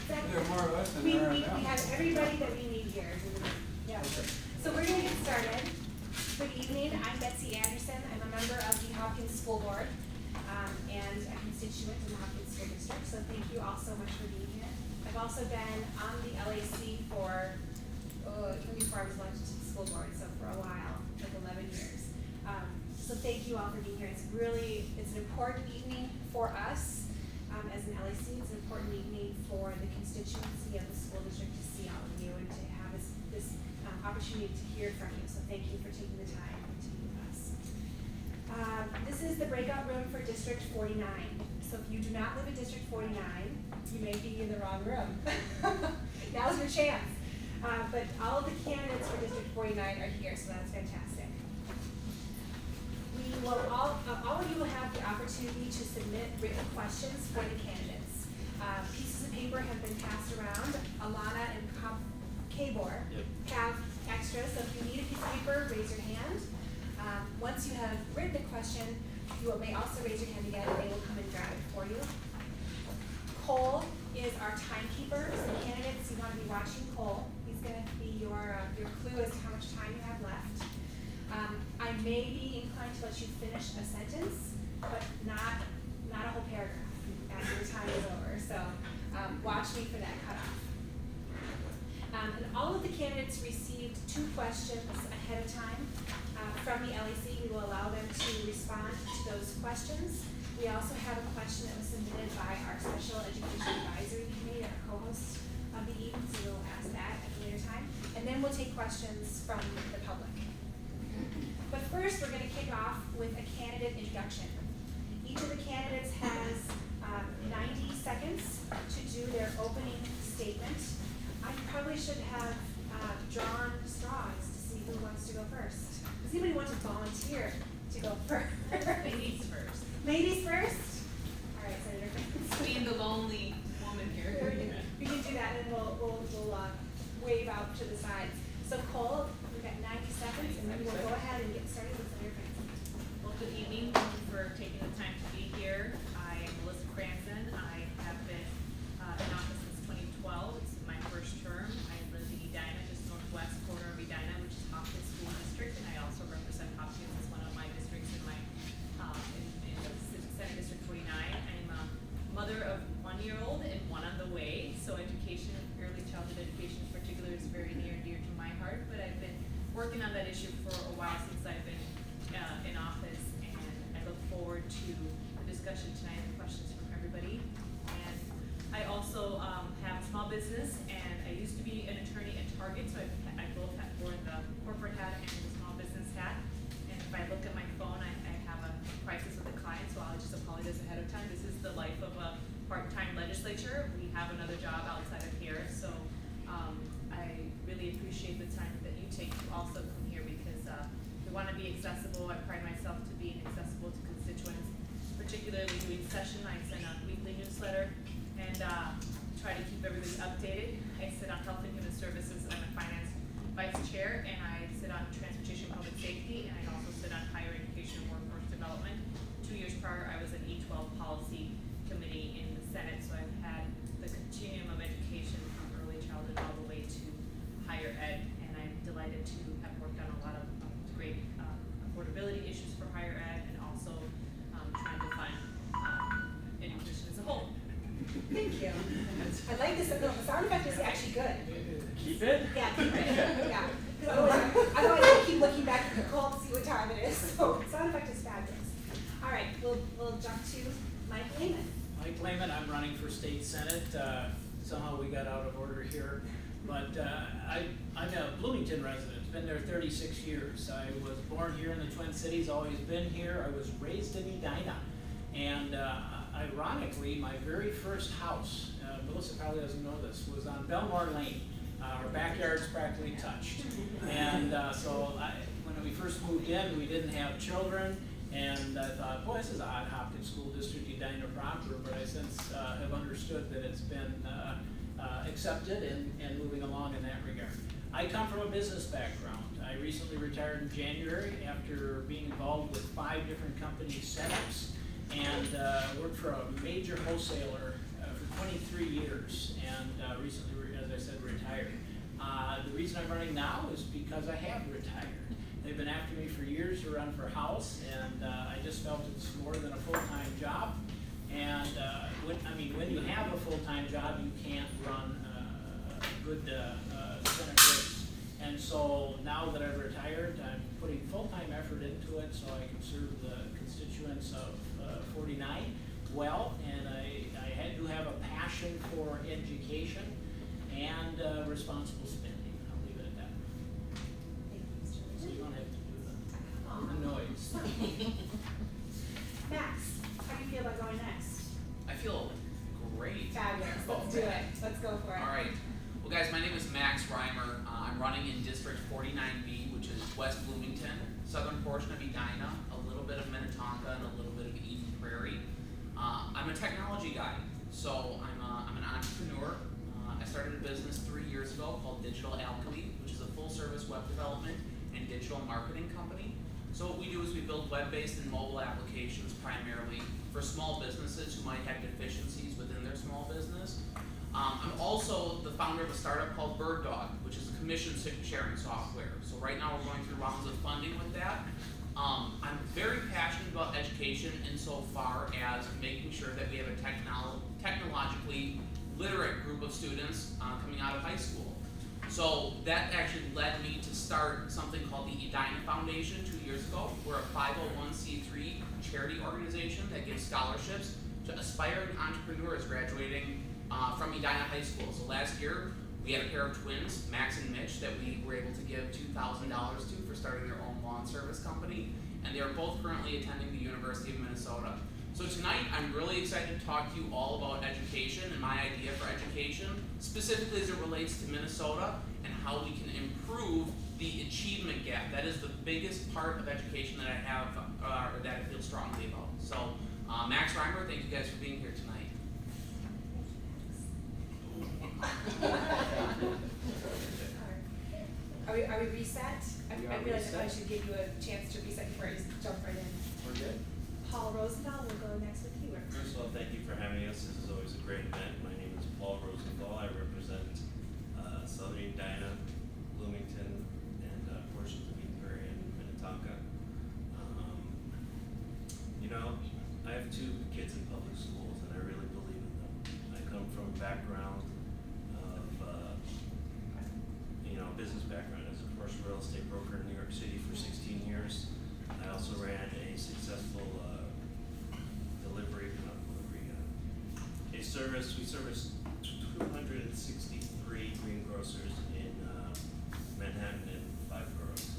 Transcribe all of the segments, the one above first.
There are more of us than We there are now. have everybody that we need here. Yeah. So we're gonna get started. Good evening, I'm Betsy Anderson. I'm a member of the Hopkins School Board, and a constituent in the Hopkins School District, so thank you all so much for being here. I've also been on the LAC for, before I was elected to the school board, so for a while, like 11 years. So thank you all for being here. It's an important evening for us as an LAC. It's an important evening for the constituency of the school district to see all of you and to have this opportunity to hear from you. So thank you for taking the time to be with us. This is the breakout room for District 49. So if you do not live in District 49, you may be in the wrong room. Now's your chance. But all of the candidates for District 49 are here, so that's fantastic. We will all of you will have the opportunity to submit written questions for the candidates. Pieces of paper have been passed around. Alana and Kabor have extras, so if you need a piece of paper, raise your hand. Once you have written the question, you may also raise your hand again and they will come and grab it for you. Cole is our timekeeper, so candidates, you want to be watching Cole. He's going to be your clue as to how much time you have left. I may be inclined to let you finish a sentence, but not a whole paragraph after your time is over. So watch me for that cutoff. And all of the candidates received 2 questions ahead of time from the LAC. We will allow them to respond to those questions. We also have a question that was submitted by our Special Education Advisory Committee, our co-host of the evening, so we'll ask that at a later time. And then we'll take questions from the public. But first, we're going to kick off with a candidate introduction. Each of the candidates has 90 seconds to do their opening statement. I probably should have drawn straws to see who wants to go first. Does anybody want to volunteer to go first? Ladies first. Ladies first? All right, Senator. Being the lonely woman here. You can do that, and we'll wave out to the sides. So Cole, we've got 90 seconds, and then we'll go ahead and get started with Senator Franson. Well, good evening. Thank you for taking the time to be here. I am Melissa Franson. I have been in office since 2012. It's my first term. I live in Edina, just northwest corner of Edina, which is Hopkins School District, and I also represent Hopkins as one of my districts in my in Senate District 49. I'm a mother of 1-year-old and 1 on the way, so education, early childhood education in particular, is very near and dear to my heart. But I've been working on that issue for a while since I've been in office, and I look forward to the discussion tonight and the questions from everybody. And I also have a small business, and I used to be an attorney at Target, so I both have worn the corporate hat and the small business hat. And if I look at my phone, I have a crisis with a client, so I'll just apologize ahead of time. This is the life of a part-time legislature. We have another job outside of here, so I really appreciate the time that you take to also come here, because we want to be accessible. I pride myself to being accessible to constituents, particularly doing session. I send out a weekly newsletter and try to keep everybody updated. I sit on Health and Human Services. I'm a finance vice chair, and I sit on Transportation and Public Safety, and I also sit on Higher Education and Workforce Development. 2 years prior, I was an E12 policy committee in the Senate, so I've had the continuum of education from early childhood all the way to higher ed, and I'm delighted to have worked on a lot of great affordability issues for higher ed, and also trying to fund education as a whole. Thank you. I like this. The sound effect is actually good. Keep it? Yeah, keep it. Yeah. Otherwise, I keep looking back at the call to see what time it is. So sound effect is fabulous. All right, we'll jump to Mike Lehman. Mike Lehman, I'm running for state senate. Somehow we got out of order here, but I'm a Bloomington resident. Been there 36 years. I was born here in the Twin Cities. Always been here. I was raised in Edina, and ironically, my very first house, Melissa probably doesn't know this, was on Belmore Lane. Our backyards practically touched. And so when we first moved in, we didn't have children, and I thought, boy, this is odd, Hopkins School District, Edina proper, but I since have understood that it's been accepted and moving along in that regard. I come from a business background. I recently retired in January after being involved with 5 different company setups. and worked for a major wholesaler for 23 years, and recently, as I said, retired. The reason I'm running now is because I have retired. They've been after me for years to run for House, and I just felt it's more than a full-time job. And when you have a full-time job, you can't run a good Senate race. And so now that I've retired, I'm putting full-time effort into it so I can serve the constituents of 49 well. And I do have a passion for education and responsible spending. I'll leave it at that. Thank you, Mr. So Leader. you don't have to do the noise. Max, how do you feel about going next? I feel great. Fabulous, let's do it, let's go for it. All right. Well, guys, my name is Max Reimer. I'm running in District 49B, which is West Bloomington, southern portion of Edina, a little bit of Minnetonka, and a little bit of Eden Prairie. I'm a technology guy, so I'm an entrepreneur. I started a business 3 years ago called Digital Alchemy, which is a full-service web development and digital marketing company. So what we do is we build web-based and mobile applications primarily for small businesses who might have deficiencies within their small business. I'm also the founder of a startup called Bird Dog, which is a commission sharing software. So right now we're going through rounds of funding with that. I'm very passionate about education insofar as making sure that we have a technologically literate group of students coming out of high school. So that actually led me to start something called the Edina Foundation 2 years ago. We're a 501c3 charity organization that gives scholarships to aspiring entrepreneurs graduating from Edina High School. So last year, we had a pair of twins, Max and Mitch, that we were able to give $2,000 to for starting their own lawn service company. And they are both currently attending the University of Minnesota. So tonight, I'm really excited to talk to you all about education and my idea for education, specifically as it relates to Minnesota and how we can improve the achievement gap. That is the biggest part of education that I have, or that I feel strongly about. So, Max Reimer, thank you guys for being here tonight. Are we reset? I We are realize I reset. should give you a chance to reset before I just jump right in. We're good? Paul Rosenthal will go next with you. First of all, thank you for having us. This is always a great event. My name is Paul Rosenthal. I represent Southern Edina, Bloomington, and portions of Eden Prairie and Minnetonka. I have 2 kids in public schools, and I really believe in them. I come from a background of, business background as a commercial real estate broker in New York City for 16 years. I also ran a successful we service 263 greengrocers in Manhattan and 5 boroughs.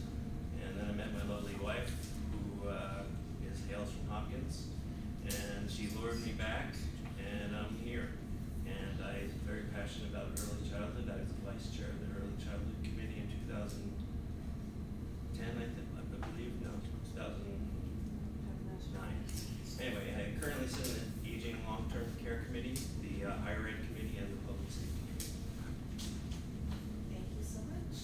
And then I met my lovely wife, who hails from Hopkins, and she lured me back, and I'm here. And I'm very passionate about early childhood. I was the vice chair of the Early Childhood Committee in 2010, I believe, no, 2009. Anyway, I currently sit in the Aging Long-Term Care Committee, the Higher Ed Committee, and the Public Safety Committee. Thank you so much.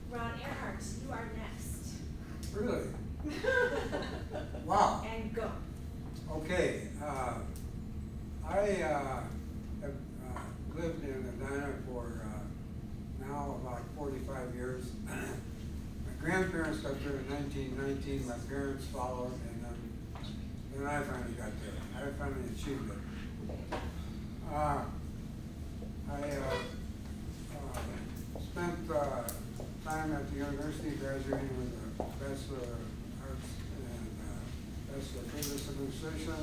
Ron Earhart, you are next. Really? Wow. And go. Okay, I have lived in Edina for now about 45 years. My grandparents got there in 1919, my parents followed, and then I finally got there. I finally achieved it. I spent time at the university, graduating with a Bachelor of Arts and Bachelor of Business Administration.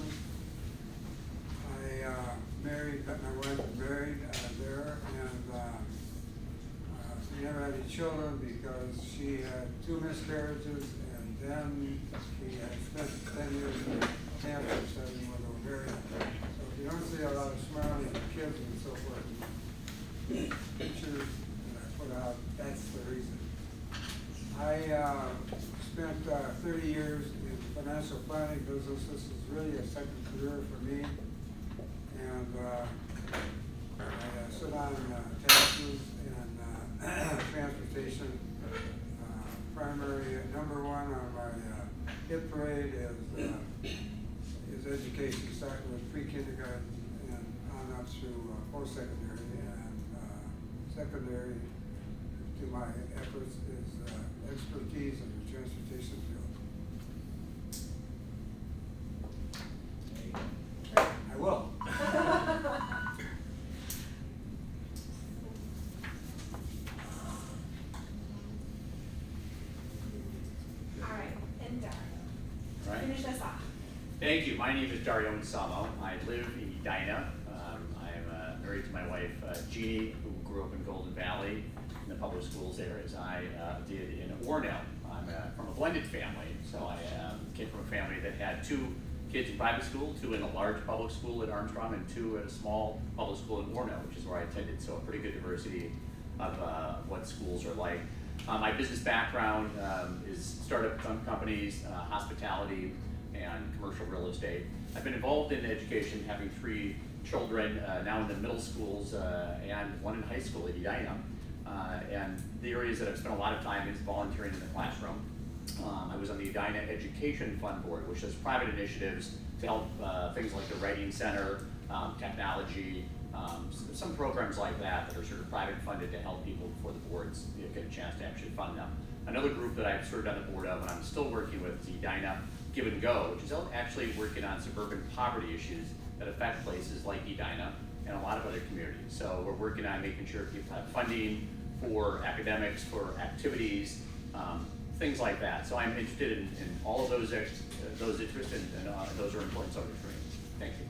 I met my wife married there, and we never had any children because she had 2 miscarriages, and then she had spent 10 years in cancer studying with ovarian. So if you don't see a lot of smiling kids and so forth, pictures that I put out, that's the reason. I spent 30 years in the financial planning business. This is really a second career for me. And I sit on taxes and transportation. Primary number 1 on my hit parade is education, starting with pre-kindergarten and on up through post-secondary and secondary. To my efforts is expertise in the transportation field. I will. All right, and Dario. All right. Finish us off. Thank you. My name is Dario Insamo. I live in Edina. I'm married to my wife, Jeannie, who grew up in Golden Valley in the public schools there, as I did in Orono. I'm from a blended family, so I came from a family that had 2 kids in private school, 2 in a large public school at Armstrong, and 2 at a small public school in Orono, which is where I attended. So a pretty good diversity of what schools are like. My business background is startup companies, hospitality, and commercial real estate. I've been involved in education, having 3 children, now in the middle schools and 1 in high school at Edina. And the areas that I've spent a lot of time is volunteering in the classroom. I was on the Edina Education Fund Board, which does private initiatives to help things like the Writing Center, technology, some programs like that that are sort of private funded to help people before the boards get a chance to actually fund them. Another group that I've served on the board of and I'm still working with is Edina Give and Go, which is actually working on suburban poverty issues that affect places like Edina and a lot of other communities. So we're working on making sure people have funding for academics, for activities, things like that. So I'm interested in all of those interests, and those are important subjects for me. Thank you.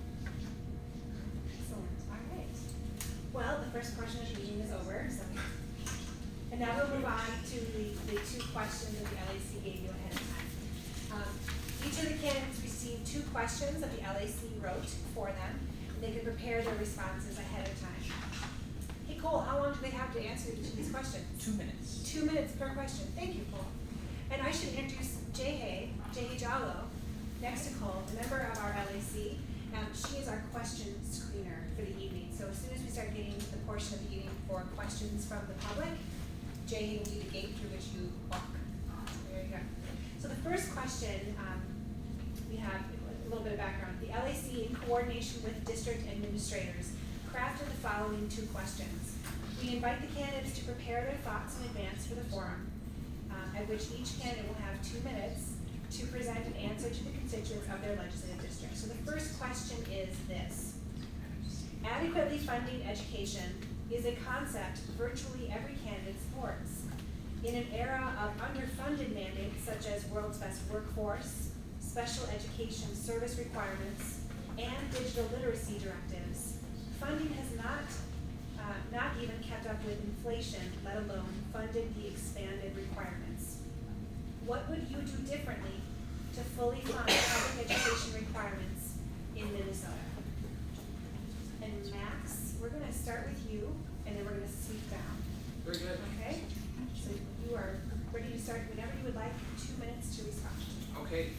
Excellent, all right. Well, the first portion of the meeting is over, so. And now we'll move on to the 2 questions that the LAC gave you ahead of time. Each of the candidates received 2 questions that the LAC wrote for them, and they could prepare their responses ahead of time. Hey Cole, how long do they have to answer each of these questions? 2 minutes. 2 minutes per question. Thank you, Cole. And I should introduce Jay Jallo, next to Cole, a member of our LAC. She is our question screener for the evening. So as soon as we start getting to the portion of the evening for questions from the public, Jay will be the gate through which you walk. There you go. So the first question, we have a little bit of background. The LAC, in coordination with district administrators, crafted the following 2 questions. We invite the candidates to prepare their thoughts in advance for the forum, at which each candidate will have 2 minutes to present an answer to the constituents of their legislative district. So the first question is this. Adequately funding education is a concept virtually every candidate supports. In an era of underfunded mandates such as World's Best Workforce, special education service requirements, and digital literacy directives, funding has not even kept up with inflation, let alone funded the expanded requirements. What would you do differently to fully fund public education requirements in Minnesota? And Max, we're gonna start with you, and then we're gonna sweep down, Very good. okay? So you are ready to start whenever you would like, 2 minutes to respond. Okay.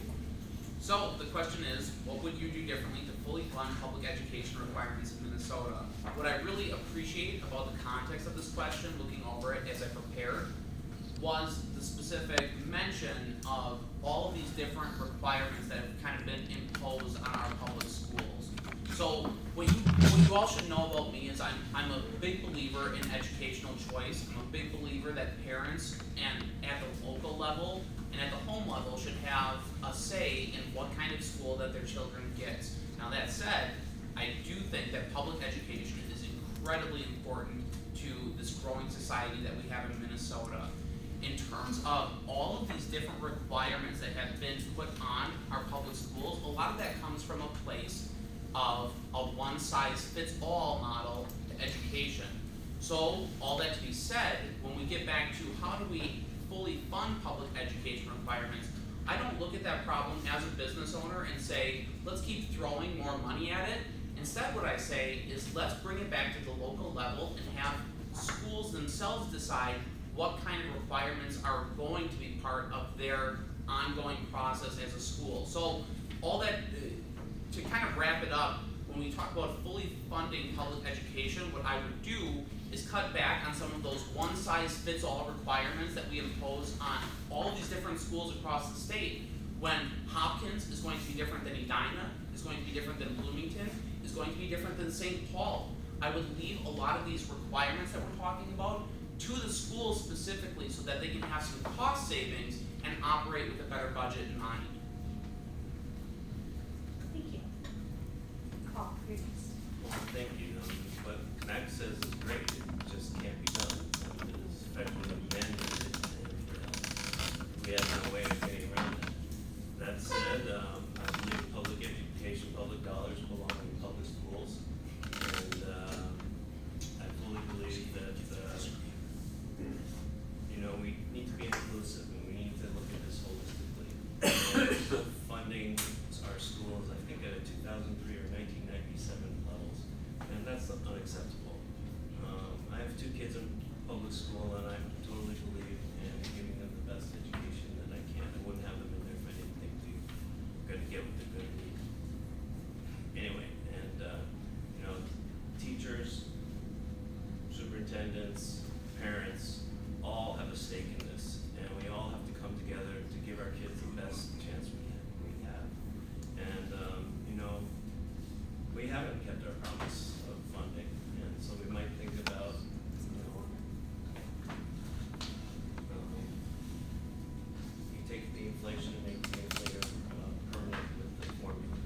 So the question is, what would you do differently to fully fund public education requirements in Minnesota? What I really appreciate about the context of this question, looking over it as I prepared, was the specific mention of all of these different requirements that have kind of been imposed on our public schools. So what you all should know about me is I'm a big believer in educational choice. I'm a big believer that parents and at the local level and at the home level should have a say in what kind of school that their children get. Now that said, I do think that public education is incredibly important to this growing society that we have in Minnesota. In terms of all of these different requirements that have been put on our public schools, a lot of that comes from a place of a one-size-fits-all model to education. So, all that to be said, when we get back to how do we fully fund public education requirements, I don't look at that problem as a business owner and say, let's keep throwing more money at it. Instead, what I say is let's bring it back to the local level and have schools themselves decide what kind of requirements are going to be part of their ongoing process as a school. So all that, to kind of wrap it up, when we talk about fully funding public education, what I would do is cut back on some of those one-size-fits-all requirements that we impose on all of these different schools across the state. when Hopkins is going to be different than Edina, is going to be different than Bloomington, is going to be different than St. Paul. I would leave a lot of these requirements that we're talking about to the schools specifically so that they can have some cost savings and operate with a better budget in mind. Thank you. Paul, you're next. Thank you. What Max says is great, it just can't be done. It's effectively mandated and everything else. We have no way of getting around it. That said, I believe public education, public dollars belong in public schools. And I fully believe that, we need to be inclusive and we need to look at this holistically. And still funding our schools, I think at a 2003 or 1997 levels, and that's unacceptable. I have 2 kids in public school and I totally believe in giving them the best education that I can. I wouldn't have them in there if I didn't think they're gonna get what they're gonna need. Anyway, and teachers, superintendents, parents, all have a stake in this, and we all have to come together to give our kids the best chance we have. And we haven't kept our promise of funding, and so we might think about you take the inflation and make the inflator permanent with the formula,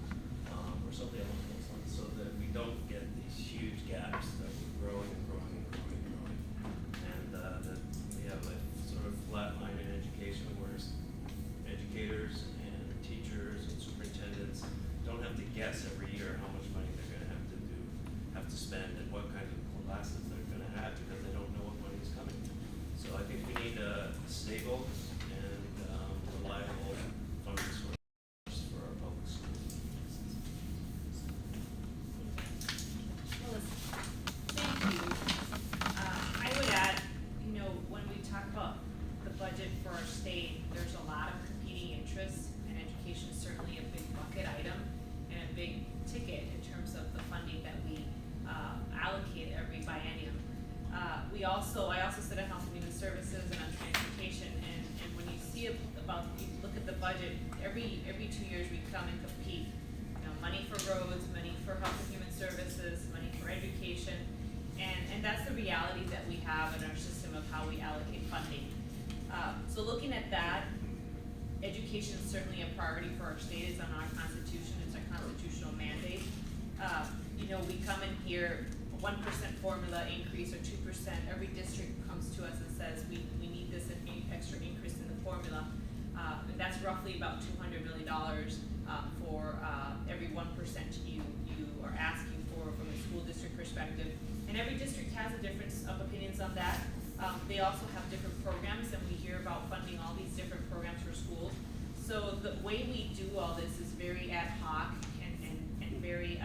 or something along those lines, so that we don't get these huge gaps that we're growing and growing and growing and growing, and that we have a sort of flat line in education where educators and teachers and superintendents don't have to guess every year how much money they're going to have to spend and what kind of classes they're going to have because they don't know what money is coming. So I think we need a stable and reliable funding source for our public schools. Melissa, thank you. I would add, when we talk about the budget for our state, there's a lot of competing interests, and education is certainly a big bucket item and a big ticket in terms of the funding that we allocate every biennium. I also sit at Health and Human Services and on transportation, and when you see you look at the budget, every 2 years we come and compete. Money for roads, money for Health and Human Services, money for education, and that's the reality that we have in our system of how we allocate funding. So looking at that, education is certainly a priority for our state. It's on our constitution. It's our constitutional mandate. We come in here, 1% formula increase or 2%. Every district comes to us and says we need this extra increase in the formula, and that's roughly about $200 million for every 1% you are asking for from a school district perspective. And every district has a difference of opinions on that. They also have different programs, and we hear about funding all these different programs for schools. So the way we do all this is very ad hoc and very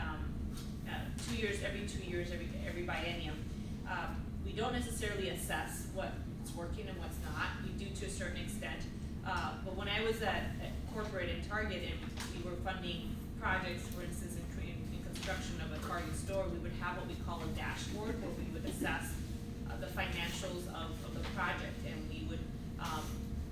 every 2 years, every biennium. We don't necessarily assess what's working and what's not. We do to a certain extent. But when I was at corporate and Target and we were funding projects, for instance, in construction of a Target store, we would have what we call a dashboard where we would assess the financials of the project, and we would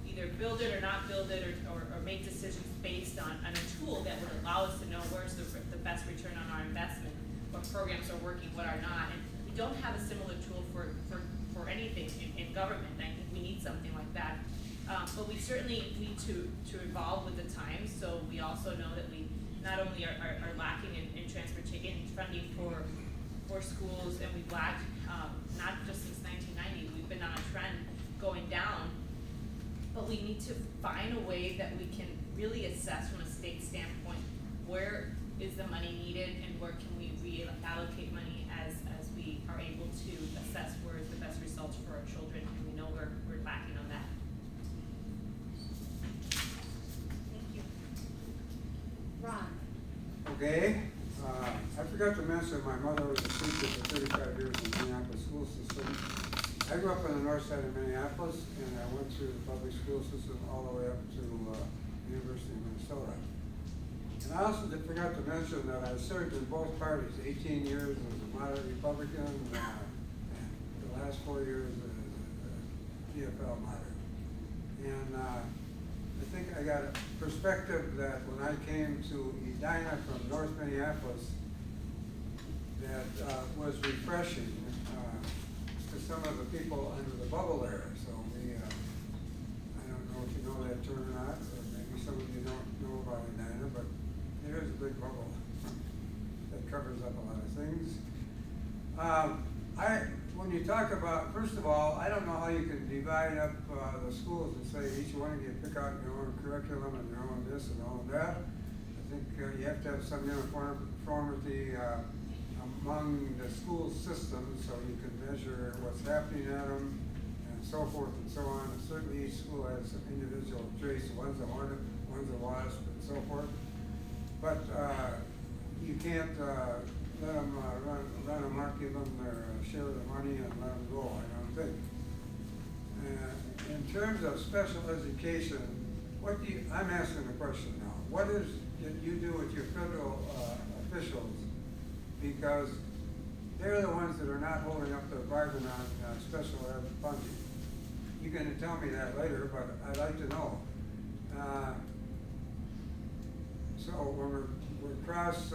either build it or not build it or make decisions based on a tool that would allow us to know where's the best return on our investment, what programs are working, what are not. And we don't have a similar tool for anything in government, and I think we need something like that. But we certainly need to evolve with the times, so we also know that we not only are lacking in transportation funding for schools, and we've lacked not just since 1990, we've been on a trend going down, but we need to find a way that we can really assess from a state standpoint where is the money needed and where can we reallocate money as we are able to assess where is the best results for our children, and we know we're lacking on that. Thank you. Ron? Okay, I forgot to mention my mother was a teacher for 35 years in the Minneapolis school system. I grew up on the north side of Minneapolis, and I went through the public school system all the way up to University of Minnesota. And I also forgot to mention that I served in both parties, 18 years as a moderate Republican, and the last 4 years as a DFL moderate. And I think I got a perspective that when I came to Edina from North Minneapolis, that was refreshing to some of the people under the bubble there. So we, I don't know if you know that term or not, or maybe some of you don't know about Edina, but there is a big bubble that covers up a lot of things. When you talk about, first of all, I don't know how you can divide up the schools and say each one of you pick out your own curriculum and your own this and all that. I think you have to have some uniformity among the school systems so you can measure what's happening at them and so forth and so on. And certainly each school has some individual traits. One's a hornet, one's a wasp, and so forth. But you can't let them run amok, give them their share of the money and let them go, I don't think. In terms of special education, what do you, I'm asking the question now, what is it you do with your federal officials? Because they're the ones that are not holding up their bargain on special ed funding. You can tell me that later, but I'd like to know. So when we're cross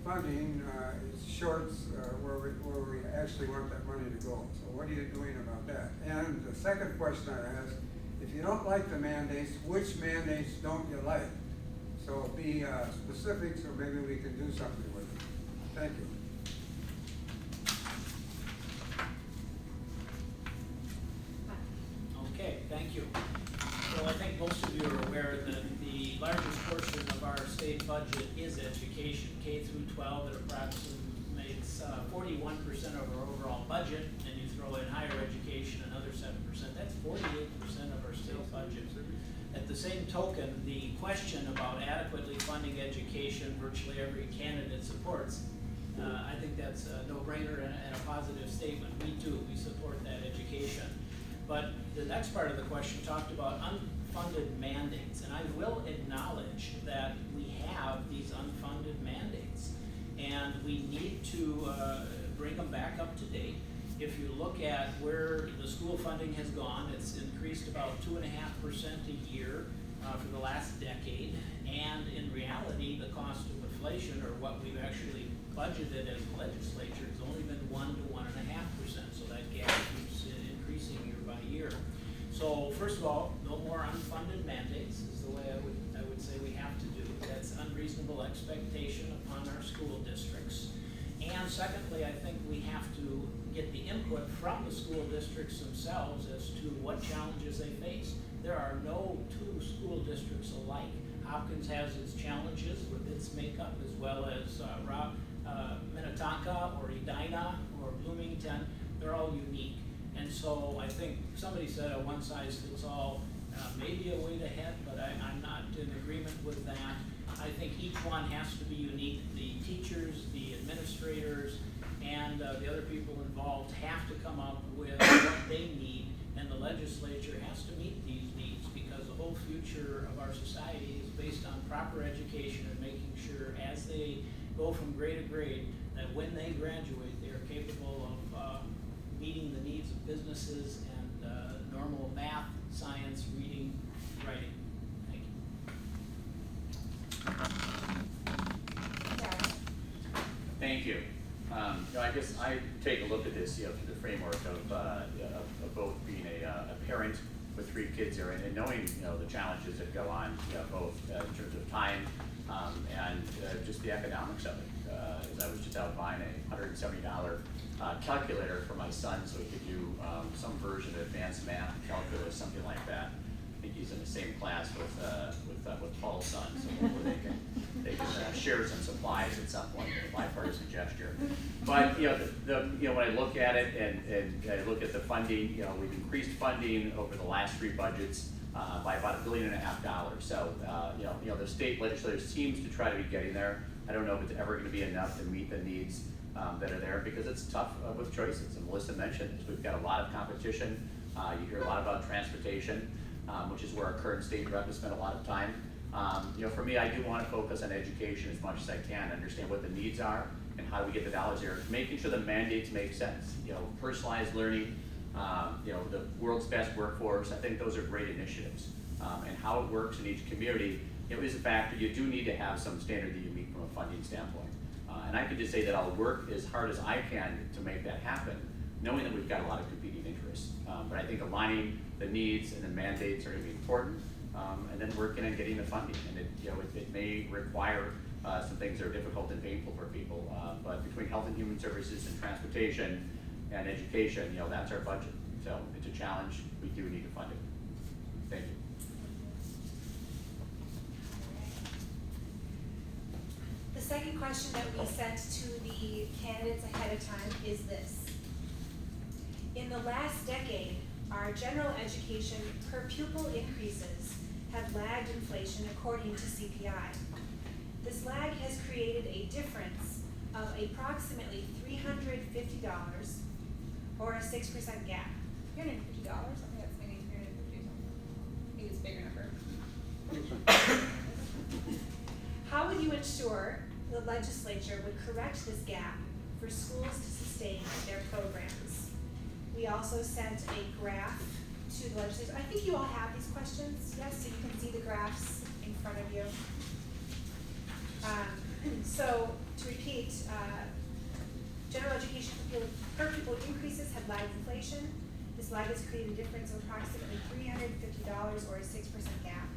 funding, it shorts where we actually want that money to go. So what are you doing about that? And the second question I ask, if you don't like the mandates, which mandates don't you like? So be specific so maybe we can do something with it. Thank you. Okay, thank you. So I think most of you are aware that the largest portion of our state budget is education. K through 12, it approximates 41% of our overall budget, and you throw in higher education, another 7%. That's 48% of our state budget. At the same token, the question about adequately funding education virtually every candidate supports. I think that's a no-brainer and a positive statement. We do, we support that education. But the next part of the question talked about unfunded mandates, and I will acknowledge that we have these unfunded mandates, and we need to bring them back up to date. If you look at where the school funding has gone, it's increased about 2.5% a year for the last decade, and in reality, the cost of inflation, or what we've actually budgeted as a legislature, has only been 1 to 1.5%, so that gap keeps increasing year by year. So first of all, no more unfunded mandates is the way I would say we have to do. That's unreasonable expectation upon our school districts. And secondly, I think we have to get the input from the school districts themselves as to what challenges they face. There are no two school districts alike. Hopkins has its challenges with its makeup, as well as Minnetonka or Edina or Bloomington. They're all unique. And so I think somebody said a one-size-fits-all may be a way to head, but I'm not in agreement with that. I think each one has to be unique. The teachers, the administrators, and the other people involved have to come up with what they need, and the legislature has to meet these needs, because the whole future of our society is based on proper education and making sure as they go from grade to grade that when they graduate they are capable of meeting the needs of businesses and normal math, science, reading, writing. Thank you. Thank you. I guess I take a look at this, through the framework of both being a parent with 3 kids here and knowing, the challenges that go on, both in terms of time and just the economics of it. As I was just out buying a $170 calculator for my son so he could do some version of advanced math, calculus, something like that. I think he's in the same class with Paul's son, so hopefully they can share some supplies at some point, a bipartisan gesture. But when I look at it and I look at the funding, we've increased funding over the last 3 budgets by about $1.5 billion. So the state legislature seems to try to be getting there. I don't know if it's ever going to be enough to meet the needs that are there, because it's tough with choices. And Melissa mentioned this. We've got a lot of competition. You hear a lot about transportation, which is where our current state rep has spent a lot of time. For me, I do want to focus on education as much as I can, understand what the needs are and how do we get the dollars there, making sure the mandates make sense. Personalized learning, The world's best workforce, I think those are great initiatives. And how it works in each community, is a factor. You do need to have some standard that you meet from a funding standpoint. And I could just say that I'll work as hard as I can to make that happen, knowing that we've got a lot of competing interests. But I think aligning the needs and the mandates are going to be important, and then working on getting the funding. And it may require some things that are difficult and painful for people. But between health and human services and transportation and education, that's our budget. So it's a challenge. We do need to fund it. Thank you. The second question that we sent to the candidates ahead of time is this. In the last decade, our general education per pupil increases have lagged inflation according to CPI. This lag has created a difference of approximately $350 or a 6% gap. $350, I think that's maybe 350 something. Maybe it's a bigger number. How would you ensure the legislature would correct this gap for schools to sustain their programs? We also sent a graph to the legislature. I think you all have these questions, yes, so you can see the graphs in front of you. So to repeat, general education per pupil increases have lagged inflation. This lag has created a difference of approximately $350 or a 6% gap.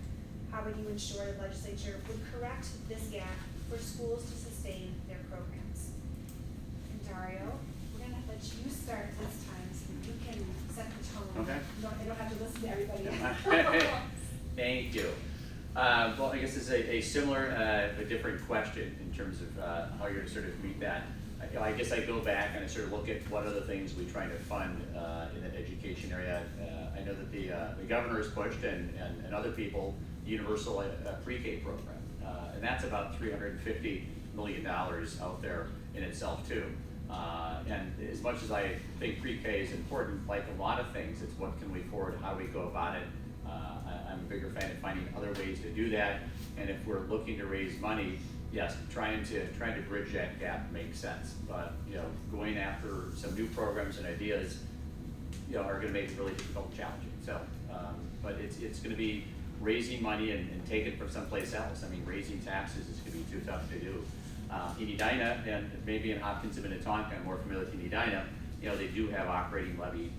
How would you ensure the legislature would correct this gap for schools to sustain their programs? And Dario, we're gonna let you start this time so you can set the tone. Okay. I don't have to listen to everybody. Thank you. Well, I guess it's a similar, a different question in terms of how you're going to sort of meet that. I guess I go back and I sort of look at what other things we try to fund in the education area. I know that the governor has pushed and other people, the universal pre-K program, and that's about $350 million out there in itself too. And as much as I think pre-K is important, like a lot of things, it's what can we afford, how do we go about it. I'm a bigger fan of finding other ways to do that, and if we're looking to raise money, yes, trying to bridge that gap makes sense. But going after some new programs and ideas, are going to make it really difficult and challenging. So, but it's going to be raising money and take it from someplace else. I mean, raising taxes is going to be too tough to do. In Edina and maybe in Hopkins and Minnetonka, I'm more familiar with Edina. They do have operating levy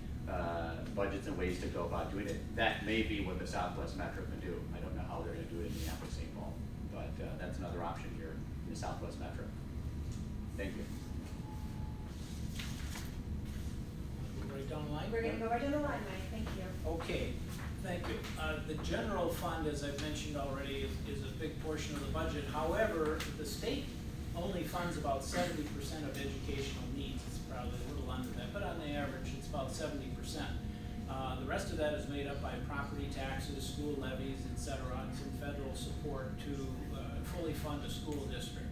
budgets and ways to go about doing it. That may be what the Southwest Metro can do. I don't know how they're going to do it in Minneapolis, St. Paul, but that's another option here in the Southwest Metro. Thank you. Right down the line? We're gonna go right down the line, Mike, thank you. Okay, thank you. The general fund, as I've mentioned already, is a big portion of the budget. However, the state only funds about 70% of educational needs. It's probably a little under that, but on the average, it's about 70%. The rest of that is made up by property taxes, school levies, etc., and some federal support to fully fund a school district.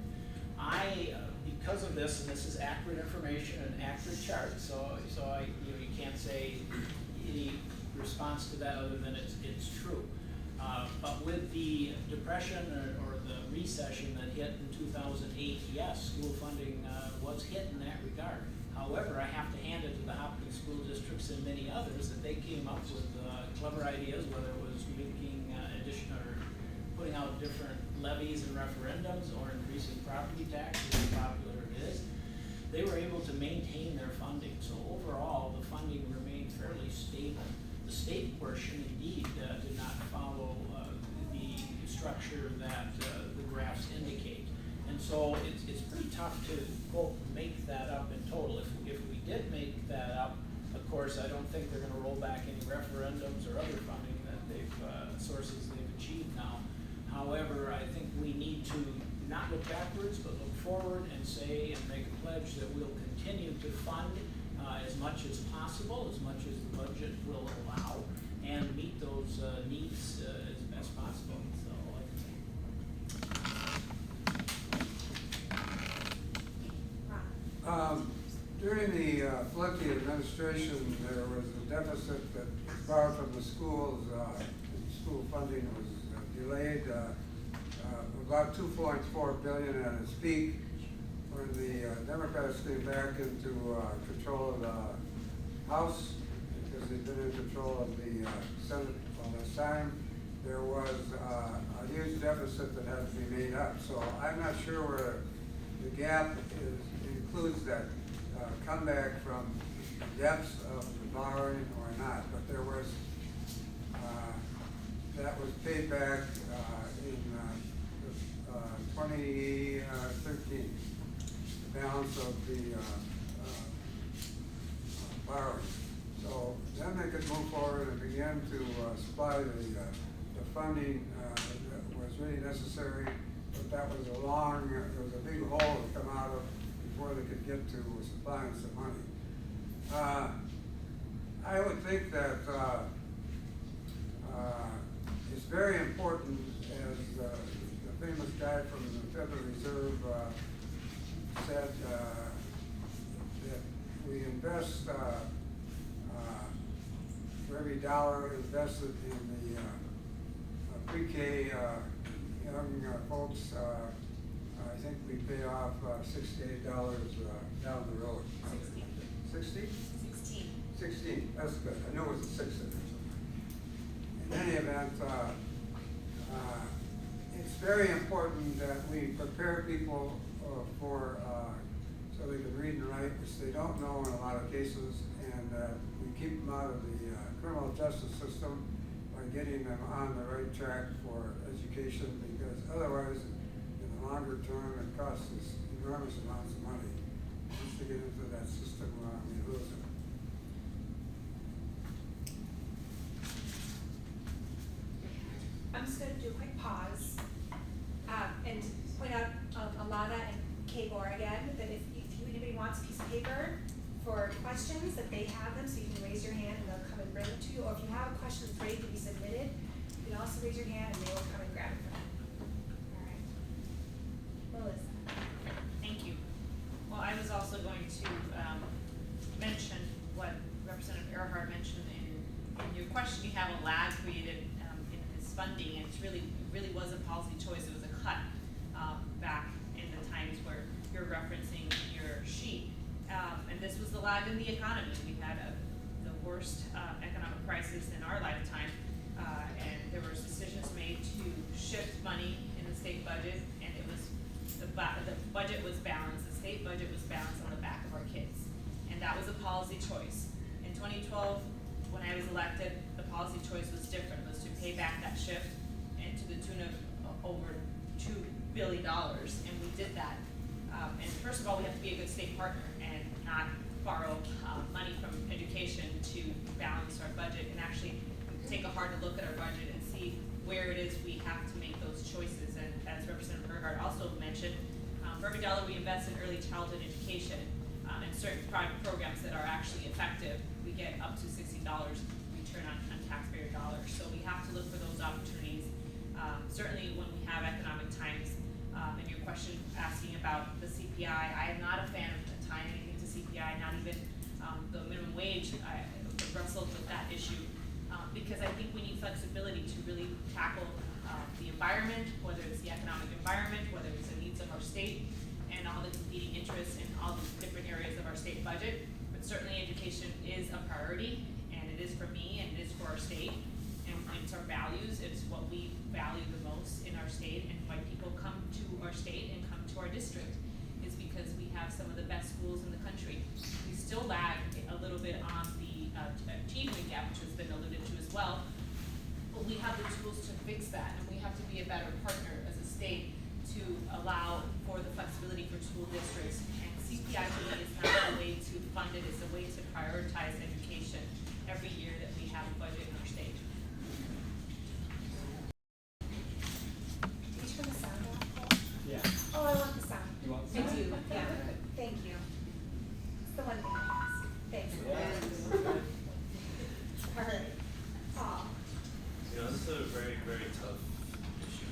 Because of this, and this is accurate information and accurate charts, so you can't say any response to that other than it's true. But with the depression or the recession that hit in 2008, yes, school funding was hit in that regard. However, I have to hand it to the Hopkins school districts and many others that they came up with clever ideas, whether it was making additional or putting out different levies and referendums or increasing property taxes, as popular it is. They were able to maintain their funding. So overall, the funding remained fairly stable. The state portion indeed did not follow the structure that the graphs indicate. And so it's pretty tough to, quote, make that up in total. If we did make that up, of course, I don't think they're gonna roll back any referendums or other funding that sources they've achieved now. However, I think we need to not look backwards, but look forward and say and make a pledge that we'll continue to fund as much as possible, as much as the budget will allow, and meet those needs as best possible. So, During the Flunky administration, there was a deficit that borrowed from the schools. School funding was delayed. About $2.4 billion at its peak. When the Democrats came back into control of the House, they've been in control of the Senate all this time, there was a huge deficit that had to be made up. So I'm not sure where the gap includes that comeback from the depths of the borrowing or not. But there was, that was paid back in 2013, the balance of the borrowing. So then they could move forward and begin to supply the funding that was really necessary, but that was a long, there was a big hole to come out of before they could get to supplying some money. I would think that it's very important, as the famous guy from the Federal Reserve said, that we invest for every dollar invested in the pre-K young folks, I think we pay off $68 down the road. 60? 16. 16, that's good. I know it was a 6 in there. In any event, it's very important that we prepare people for, so they can read and write, which they don't know in a lot of cases, and we keep them out of the criminal justice system by getting them on the right track for education, because otherwise, in the longer term, it costs us enormous amounts of money. Once they get into that system, we lose them. I'm just going to do a quick pause and point out Alana and Kabor again, that if anybody wants a piece of paper for questions, that they have them, so you can raise your hand and they'll come and bring them to you. Or if you have a question that's ready to be submitted, you can also raise your hand and they will come and grab it from you. All right. Melissa. Thank you. Well, I was also going to mention what Representative Earhart mentioned in your question. You have a lag created in this funding, and it really was a policy choice. It was a cut back in the times where you're referencing your sheet. And this was the lag in the economy. We had the worst economic crisis in our lifetime, and there were decisions made to shift money in the state budget, and it was the budget was balanced. The state budget was balanced on the back of our kids, and that was a policy choice. In 2012, when I was elected, the policy choice was different. It was to pay back that shift, and to the tune of over $2 billion, and we did that. And first of all, we have to be a good state partner and not borrow money from education to balance our budget, and actually take a harder look at our budget and see where it is we have to make those choices. And as Representative Burghardt also mentioned, for every dollar we invest in early childhood education and certain programs that are actually effective, we get up to $60 return on taxpayer dollars. So we have to look for those opportunities. Certainly when we have economic times, and your question asking about the CPI, I am not a fan of tying anything to CPI, not even the minimum wage. I wrestled with that issue because I think we need flexibility to really tackle the environment, whether it's the economic environment, whether it's the needs of our state, and all the competing interests in all the different areas of our state budget. But certainly education is a priority, and it is for me, and it is for our state, and it's our values. It's what we value the most in our state, and why people come to our state and come to our district is because we have some of the best schools in the country. We still lag a little bit on the achievement gap, which has been alluded to as well, but we have the tools to fix that, and we have to be a better partner as a state to allow for the flexibility for school districts. And CPI to me is not a way to fund it, it's a way to prioritize education every year that we have a budget in our state. Did you turn the sound off? Yeah. Oh, I want the sound. You want I the do, sound? yeah. Thank you. It's the one thing I asked. Thanks. Yeah. All right. Paul. You know, this is a very, very tough issue.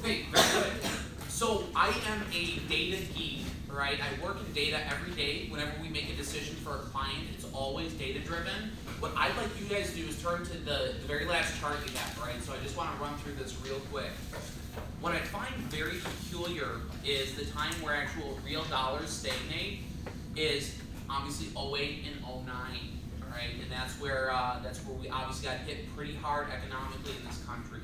Okay, very good. So I am a data geek, right? I work in data every day. Whenever we make a decision for a client, it's always data driven. What I'd like you guys to do is turn to the very last chart you have, right? So I just want to run through this real quick. What I find very peculiar is the time where actual real dollars stagnate is obviously 08 and 09, right? And that's where we obviously got hit pretty hard economically in this country.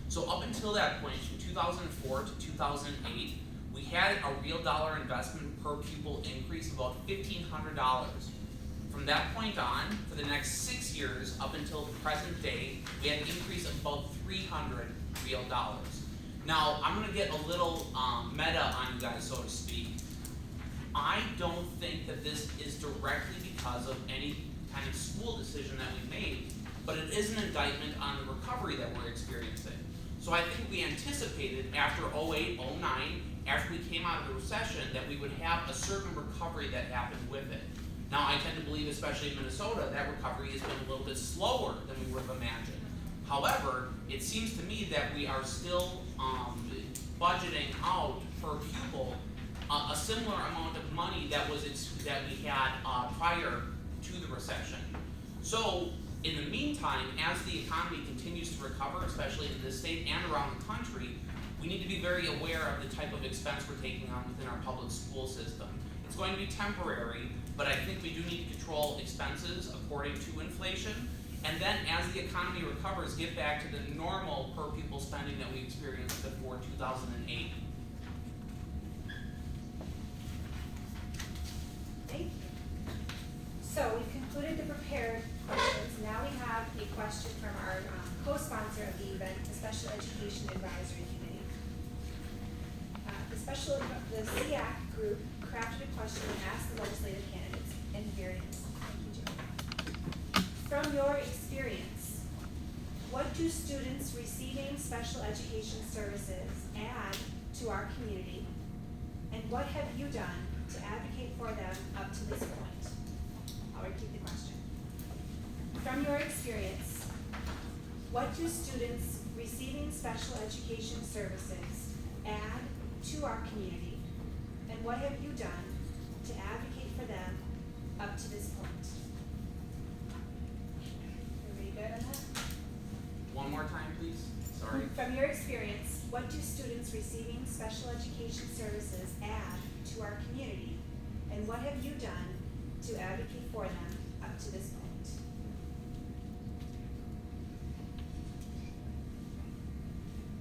So up until that point, from 2004 to 2008, we had a real dollar investment per pupil increase of about $1,500. From that point on, for the next 6 years, up until the present day, we had an increase of about 300 real dollars. Now, I'm gonna get a little meta on you guys, so to speak. I don't think that this is directly because of any kind of school decision that we made, but it is an indictment on the recovery that we're experiencing. So I think we anticipated after 08, 09, after we came out of the recession, that we would have a certain recovery that happened with it. Now, I tend to believe, especially in Minnesota, that recovery has been a little bit slower than we would have imagined. However, it seems to me that we are still budgeting out per pupil a similar amount of money that we had prior to the recession. So, in the meantime, as the economy continues to recover, especially in this state and around the country, we need to be very aware of the type of expense we're taking on within our public school system. It's going to be temporary, but I think we do need to control expenses according to inflation. And then as the economy recovers, get back to the normal per pupil spending that we experienced before 2008. Thank you. So we've concluded the prepared questions. Now we have a question from our co-sponsor of the event, the Special Education Advisory Committee. The SEAC group crafted a question and asked the legislative candidates, and here it is. Thank you, Joe. From your experience, what do students receiving special education services add to our community, and what have you done to advocate for them up to this point? I'll repeat the question. From your experience, what do students receiving special education services add to our community, and what have you done to advocate for them up to this point? Everybody good on that? One more time, please. Sorry. From your experience, what do students receiving special education services add to our community, and what have you done to advocate for them up to this point?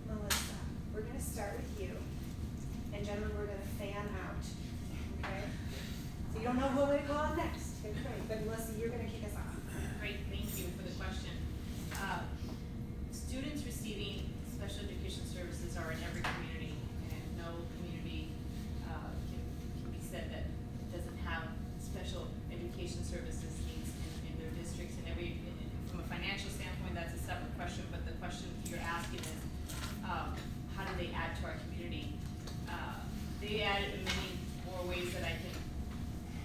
Melissa, we're gonna start with you, and gentlemen, we're gonna fan out, okay? So you don't know who I'm gonna call on next, okay, but Melissa, you're gonna kick us off. Great, thank you for the question. Students receiving special education services are in every community, and no community can be said that doesn't have special education services needs in their districts. And from a financial standpoint, that's a separate question, but the question you're asking is, how do they add to our community? They add in many more ways that I can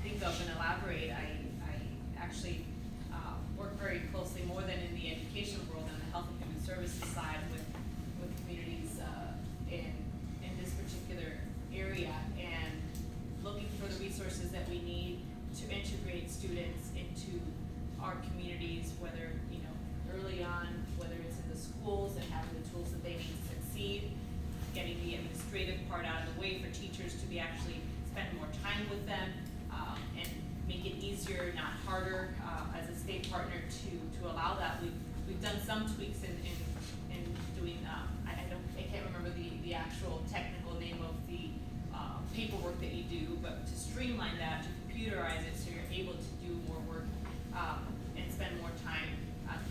think of and elaborate. I actually work very closely, more than in the education world, on the health and human services side with communities in this particular area, and looking for the resources that we need to integrate students into our communities, whether, early on, whether it's in the schools and having the tools that they need to succeed, getting the administrative part out of the way for teachers to be actually spend more time with them, and make it easier, not harder, as a state partner to allow that. We've done some tweaks in doing, I can't remember the actual technical name of the paperwork that you do, but to streamline that, to computerize it, so you're able to do more work and spend more time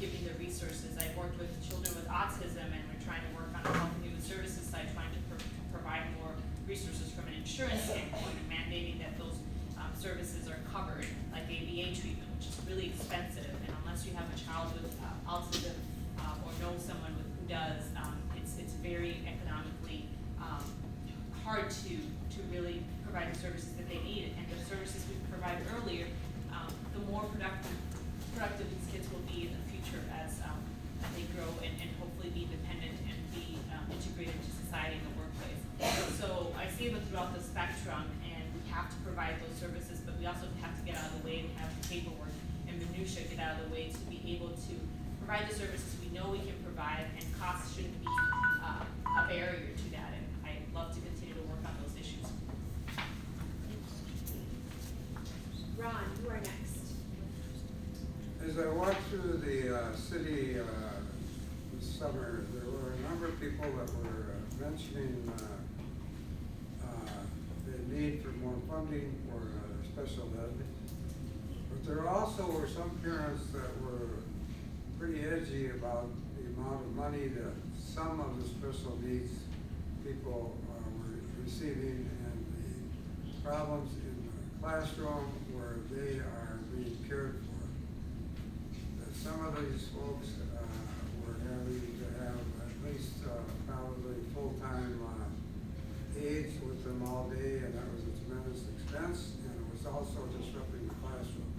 giving the resources. I've worked with children with autism, and we're trying to work on the health and human services side, trying to provide more resources from an insurance standpoint, and mandating that those services are covered, like ABA treatment, which is really expensive, and unless you have a child with autism or know someone who does, it's very economically hard to really provide the services that they need. And the services we provided earlier, the more productive these kids will be in the future as they grow and hopefully be independent and be integrated into society in the minutia get out of the way to be able to provide the services we know we can provide, and cost shouldn't be a barrier to that, and I'd love to continue to work on those issues. Ron, you are next. As I walked through the city this summer, there were a number of people that were mentioning the need for more funding for special ed. But there also were some parents that were pretty edgy about the amount of money that some of the special needs people were receiving, and the problems in the classroom where they are being cared for. That some of these folks were having to have at least probably full-time aides with them all day, and that was a tremendous expense, and it was also disrupting the classroom.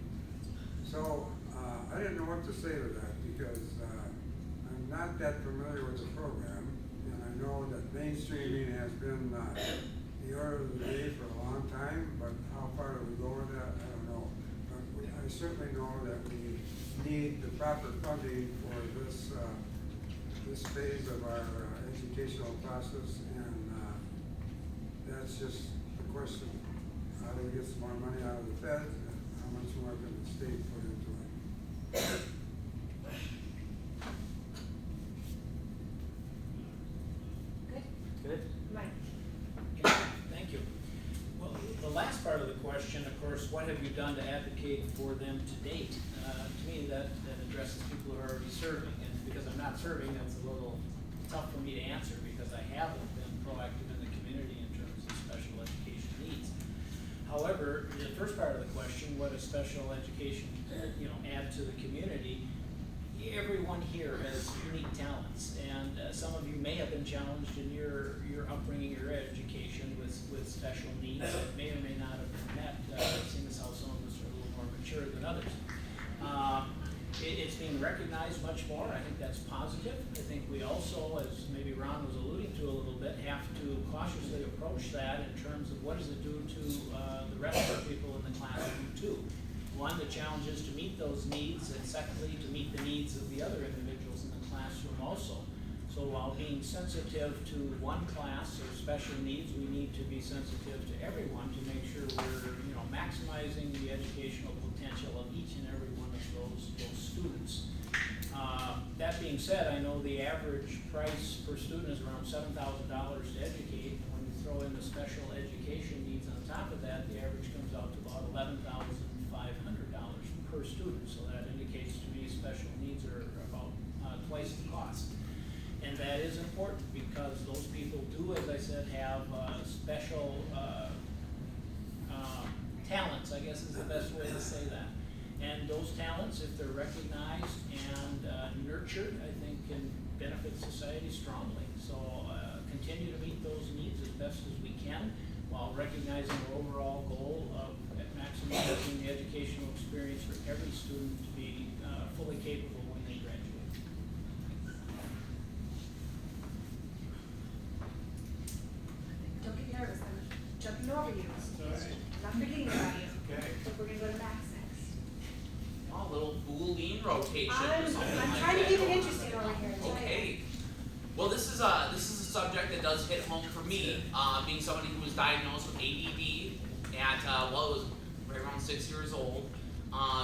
So I didn't know what to say to that, because I'm not that familiar with the program, and I know that mainstreaming has been the order of the day for a long time, but how far do we go with that, I don't know. But I certainly know that we need the proper funding for this phase of our educational process, and that's just the question. How do we get some more money out of the feds, and how much more can the state put into it? Good? Good. Mike? Okay, thank you. Well, the last part of the question, of course, what have you done to advocate for them to date? To me, that addresses people who are already serving, and because I'm not serving, that's a little tough for me to answer, because I haven't been proactive in the community in terms of special education needs. However, the first part of the question, what does special education, add to the community? Everyone here has unique talents, and some of you may have been challenged in your upbringing, your education with special needs that may or may not have been met, seeing as how some of us are a little more mature than others. It's being recognized much more. I think that's positive. I think we also, as maybe Ron was alluding to a little bit, have to cautiously approach that in terms of what does it do to the rest of the people in the classroom too. One, the challenge is to meet those needs, and secondly, to meet the needs of the other individuals in the classroom also. So while being sensitive to one class or special needs, we need to be sensitive to everyone to make sure we're, maximizing the educational potential of each and every one of those students. That being said, I know the average price per student is around $7,000 to educate, and when you throw in the special education needs on top of that, the average comes out to about $11,500 per student. So that indicates to me special needs are about twice the cost. And that is important, because those people do, as I said, have special talents, I guess is the best way to say that. And those talents, if they're recognized and nurtured, I think can benefit society strongly. So continue to meet those needs as best as we can, while recognizing our overall goal of maximizing the educational experience for every student to be fully capable when they graduate. Don't get nervous, I'm jumping over you. I'm not forgetting about you. Okay. So we're gonna go to Max next. A little Boolean rotation or something I'm like trying to that keep it going on interesting there. over here. Okay. Well, this is a subject that does hit home for me, being somebody who was diagnosed with ADD at it was right around 6 years old.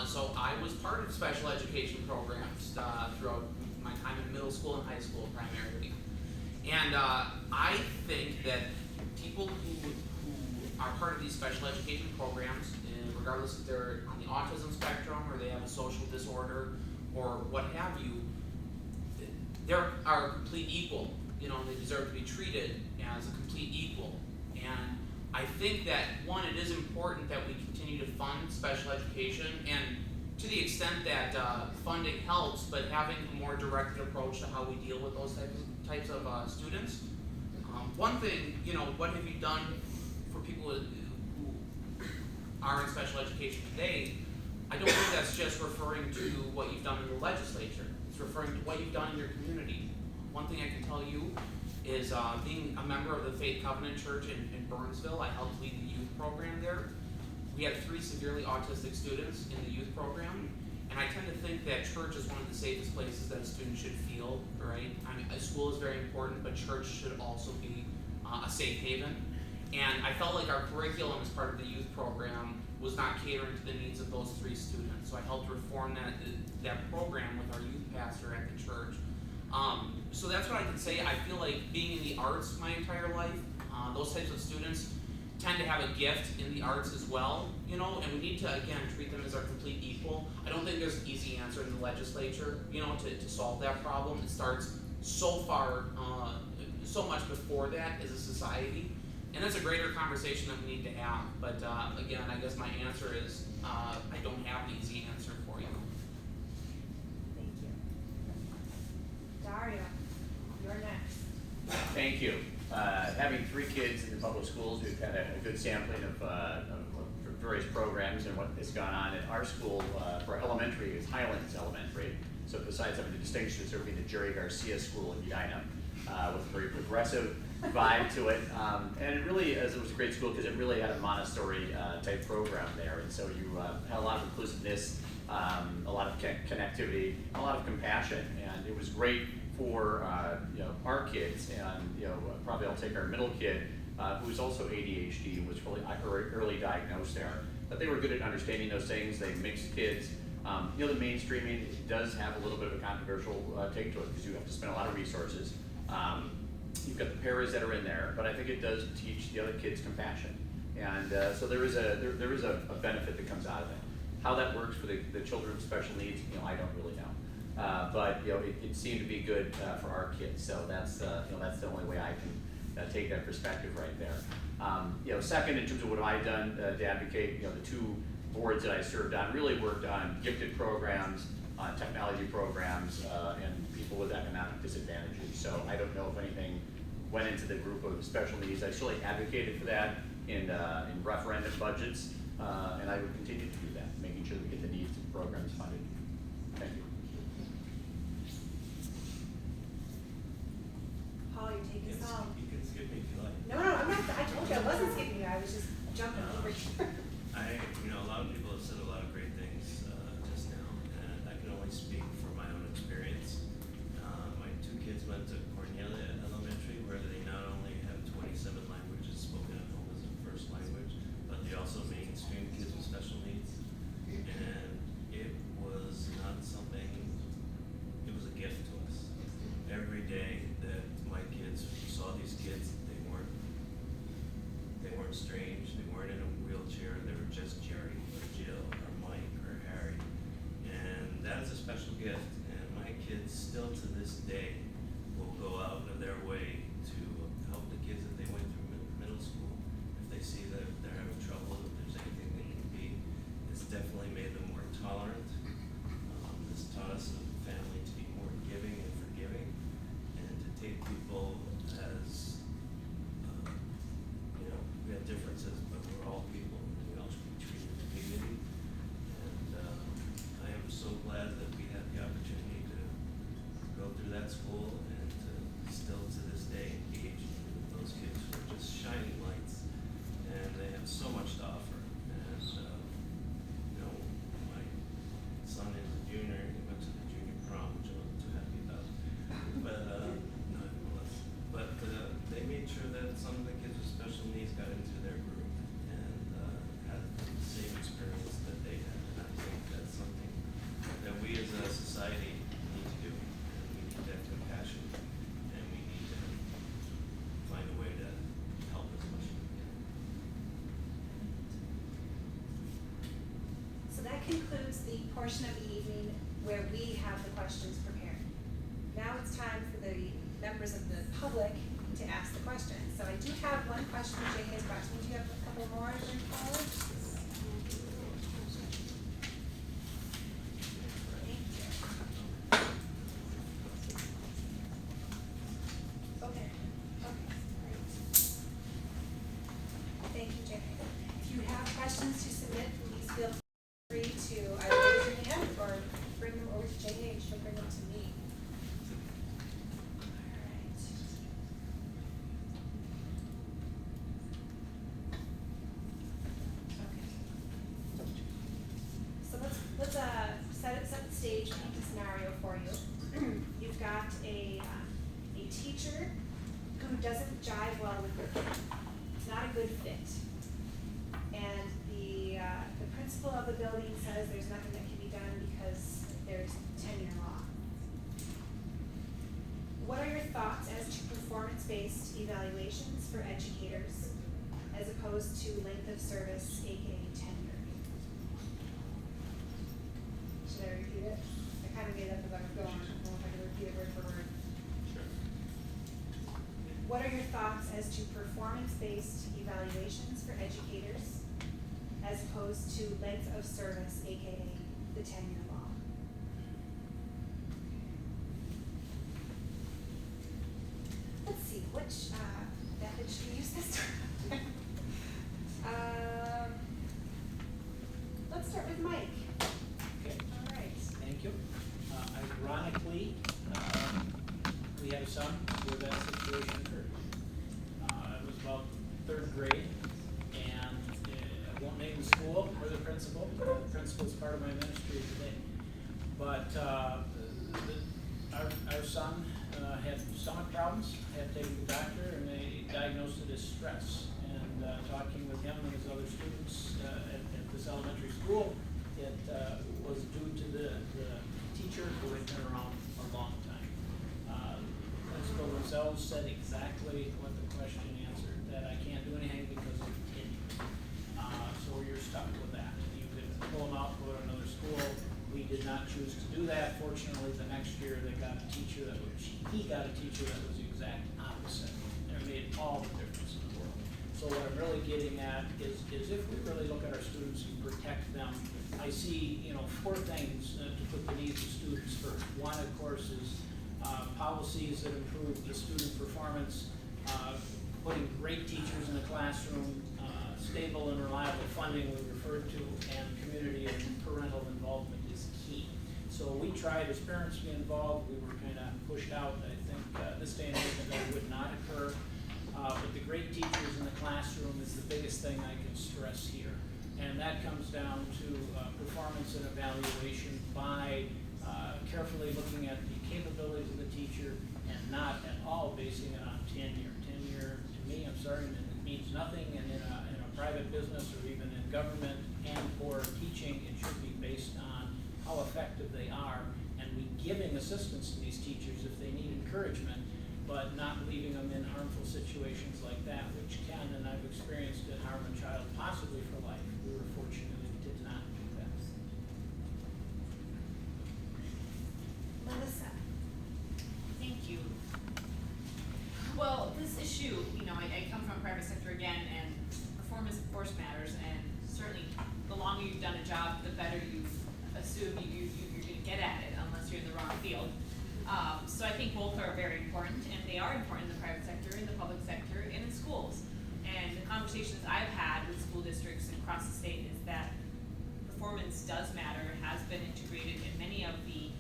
So I was part of special education programs throughout my time in middle school and high school primarily. And I think that people who are part of these special education programs, and regardless if they're on the autism spectrum or they have a social disorder or what have you, they are complete equal. They deserve to be treated as a complete equal. And I think that, one, it is important that we continue to fund special education, and to the extent that funding helps, but having a more directed approach to how we deal with those types of students. One thing, what have you done for people who are in special education today? I don't think that's just referring to what you've done in the legislature. It's referring to what you've done in your community. One thing I can tell you is being a member of the Faith Covenant Church in Burnsville, I helped lead the youth program there. We had 3 severely autistic students in the youth program, And I tend to think that church is one of the safest places that a student should feel, right? I mean, a school is very important, but church should also be a safe haven. And I felt like our curriculum as part of the youth program was not catering to the needs of those 3 students. So I helped reform that program with our youth pastor at the church. So that's what I can say. I feel like being in the arts my entire life, those types of students tend to have a gift in the arts as well, you know, and we need to, again, treat them as our complete equal. I don't think there's an easy answer in the legislature, you know, to solve that problem. It starts so far, so much before that as a society. And that's a greater conversation that we need to have. But again, I guess my answer is I don't have an easy answer for you. Thank you. Dario, you're next. Thank you. Having 3 kids in the public schools, we've had a good sampling of various programs and what has gone on at our school. For elementary is Highlands Elementary. So besides having the distinction of serving the Jerry Garcia School in Edina, with a very progressive vibe to it. And it really, as it was a great school because it really had a Montessori type program there. And so you had a lot of inclusiveness, a lot of connectivity, a lot of compassion. And it was great for our kids. And probably I'll take our middle kid, who's also ADHD, was really early diagnosed there. But they were good at understanding those things. They mixed kids. The mainstreaming does have a little bit of a controversial take to it because you have to spend a lot of resources. You've got the paras that are in there, but I think it does teach the other kids compassion. And so there is a benefit that comes out of it. How that works for the children with special needs, I don't really know. But it seemed to be good for our kids. So that's that's the only way I can take that perspective right there. Second, in terms of what I've done to advocate, the 2 boards that I served on really worked on gifted programs, on technology programs, and people with economic disadvantages. So I don't know if anything went into the group of special needs. I surely advocated for that in referendum budgets, and I would continue to do that, making sure that we get the needs and programs funded. Thank you. Paul, you're taking us home. You can skip me if you like. No, I'm not, I told you I wasn't skipping you, I was just jumping over here. A lot of people have said a lot of great things just now, and I can only speak from my own experience. My 2 kids went to Cornelia Elementary, where they not only have 27 languages spoken at home as a first language, but they also mainstream kids with special needs. And it was not something, it was a gift to us. Every day that my kids saw these kids, they weren't strange, they weren't in a wheelchair, they were just Jerry or Jill or Mike or Harry. And that is a special gift, and my kids still to this day will go out of their way to help the kids that they went through middle school. If they see that they're having trouble, if there's anything they can be, it's definitely made them more tolerant. It's taught us as a family to be more giving and forgiving, and to take people as we have differences, but we're all people, and we all should be treated with dignity. And I am so glad that we had the opportunity to go through that school and to still to this day engage with those kids who are just shining lights, and they have so much to offer. And my son is a junior, he went to the junior prom, which I wasn't too happy about. But no, it was. But they made sure that some of the kids with special needs got into their group and had the same experience that they had. And I think that's something that we as a society need to do. And we need to have compassion, and we need to find a way to help as much as we can. So that concludes the portion of the evening where we have the questions prepared. Now it's time for the members of the public to ask the questions. So I do have one question Jay has brought to me. Do you have a couple more to bring forward? Thank you. Okay, great. Thank you, Jay. If you have questions to submit, please feel free to either raise your hand or bring them over to Jay. She'll bring them to me. So let's set before you. You've got a teacher who doesn't jive well with your kid. It's not a good fit. And the principal of the building says there's nothing that can be done because there's tenure law. What are your thoughts as to performance-based evaluations for educators as opposed to length of service, aka tenure? Should I repeat it? I kind of made it up as I was going. I don't know if I can repeat it word for word. Sure. What are your thoughts as to performance-based evaluations for educators as opposed to length of service, aka the tenure law? Let's see, which method should we use this time? Let's start with Mike. Okay, All right. thank you. Ironically, we had a son where that situation occurred. It was about third grade, and I won't name the school or the principal. The principal is part of my ministry today. But our son had stomach problems, had to take him to the doctor, and they diagnosed it as stress. And talking with him and his other students at this elementary school, it was due to the teacher who had been around a long time. The principal themselves said exactly what the question answered, that I can't do anything because of tenure. So you're stuck with that. You could pull them out, go to another school. We did not choose to do that. Fortunately, the next year he got a teacher that was the exact opposite. And it made all the difference in the world. So what I'm really getting at is if we really look at our students and protect them, I see, four things to put the needs of students first. One, of course, is policies that improve the student performance, putting great teachers in the classroom, stable and reliable funding we referred to, and community and parental involvement is key. So we tried as parents to be involved. We were kind of pushed out. I think this day and age that would not occur. But the great teachers in the classroom is the biggest thing I can stress here. And that comes down to performance and evaluation by carefully looking at the capabilities of the teacher and not at all basing it on tenure. Tenure, to me, I'm sorry, it means nothing, and in a private business or even in government and or teaching, it should be based on how effective they are and we giving assistance to these teachers if they need encouragement, but not leaving them in harmful situations like that, which can, and I've experienced it, harm a child possibly for life. We were fortunate we did not do that. Melissa. Thank you. Well, this issue, I come from private sector again, and performance of course matters, and certainly the longer you've done a job, the better you assume you're gonna get at it, unless you're in the wrong field. So I think both are very important, and they are important in the private sector, in the public sector, and in schools. And the conversations I've had with school districts across the state is that performance does matter, has been integrated in many of the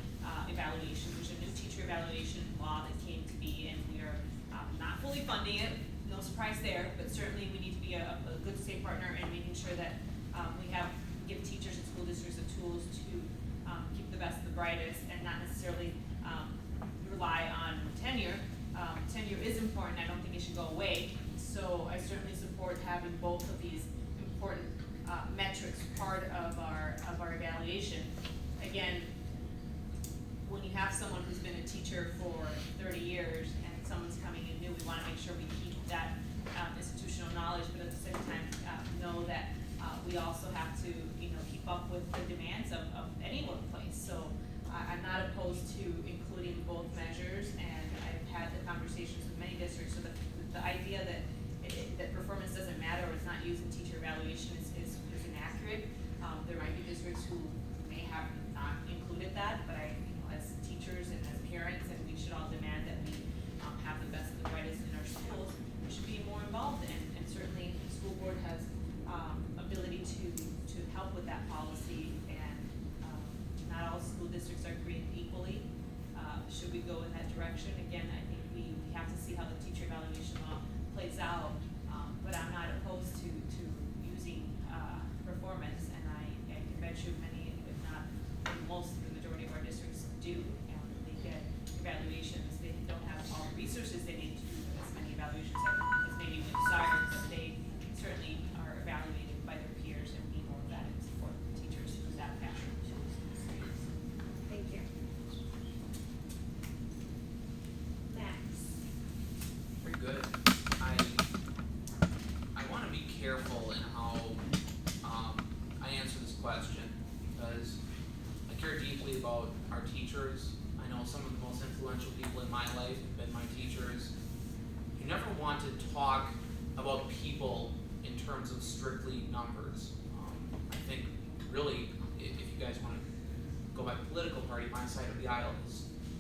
evaluations. There's a new teacher evaluation law that came to be, and we are not fully funding it, no surprise there, but certainly we need to be a good state partner in making sure that give teachers and school districts the tools to keep the best, the brightest, and not necessarily rely on tenure. Tenure is important. I don't think it should go away. So I certainly support having both of these important metrics part of our evaluation. Again, when you have someone who's been a teacher for 30 years and someone's coming in new, we want to make sure we keep that institutional knowledge, but at the same time know that we also have to keep up with the demands of any workplace. So I'm not opposed to including both measures, and I've had the conversations with many districts. So the idea that performance doesn't matter or it's not used in teacher evaluation is inaccurate. There might be districts who may have not included that, but as teachers and as parents, and we should all demand that we have the best and the brightest in our schools, we should be more involved, and certainly the school board has ability to help with that policy, and not all school districts are created equally. Should we go in that direction? Again, I think we have to see how the teacher evaluation law plays out, but I'm not opposed to using performance, and I can bet you many, if not most, the majority of our districts do, and teachers, I know some of the most influential people in my life have been my teachers. You never want to talk about people in terms of strictly numbers. I think really, if you guys want to go by political party, my side of the aisle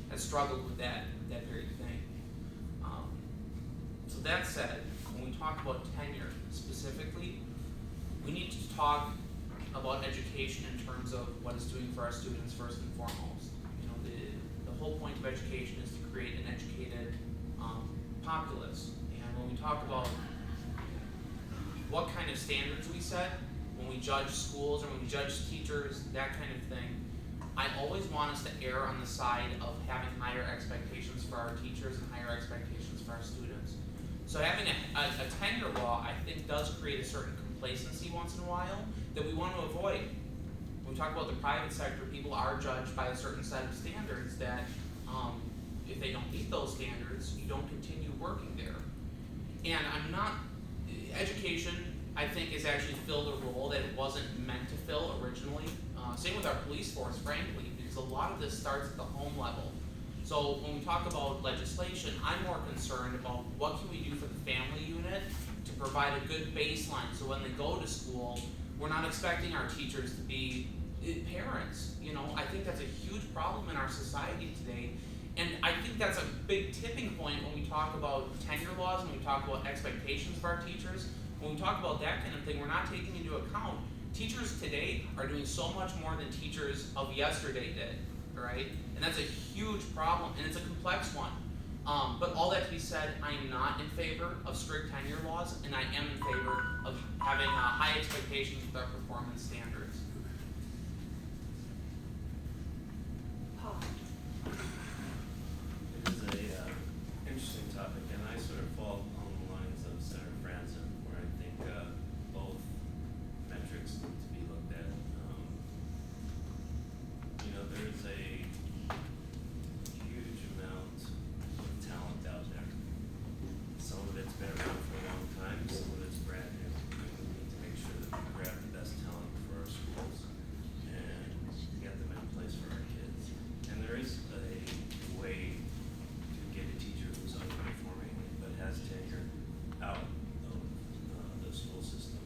has struggled with that very thing. So that said, when we talk about tenure specifically, we need to talk about education in terms of what it's doing for our students first and foremost. You know, the whole point of education is to create an educated populace. And when we talk about what kind of standards we set, when we judge schools or when we judge teachers, that kind of thing, I always want us to err on the side of having higher expectations for our teachers and higher expectations for our students. So having a tenure law, I think, does create a certain complacency once in a while that we want to avoid. When we talk about the private sector, people are judged by a certain set of standards that if they don't meet those standards, you don't continue working there. And education, I think, has actually filled a role that it wasn't meant to fill originally. Same with our police force, frankly, because a lot of this starts at the home level. So when we talk about legislation, I'm more concerned about what can we do for the family unit to provide a good baseline so when they go to school, we're not expecting our teachers to be parents. You know, I think that's a huge problem in our society today. And I think that's a big tipping point when we talk about tenure laws, when we talk about expectations of our teachers. When we talk about that kind of thing, we're not taking into account teachers today are doing so much more than teachers of yesterday did, right? And that's a huge problem, and it's a complex one. But all that to be said, I am not in favor of strict tenure laws, and I am in favor of having high expectations with our performance standards. Paul. It is a interesting topic, and I sort of fall on the lines of Senator Franzen, where I think both metrics need to be looked at. There's a huge amount of talent out there. Some of it's been around for a long time, some of it's brand new. We need to make sure that we grab the best talent for our schools and get them in place for our kids. And there is a way to get a teacher who's underperforming but has tenure out of the school system.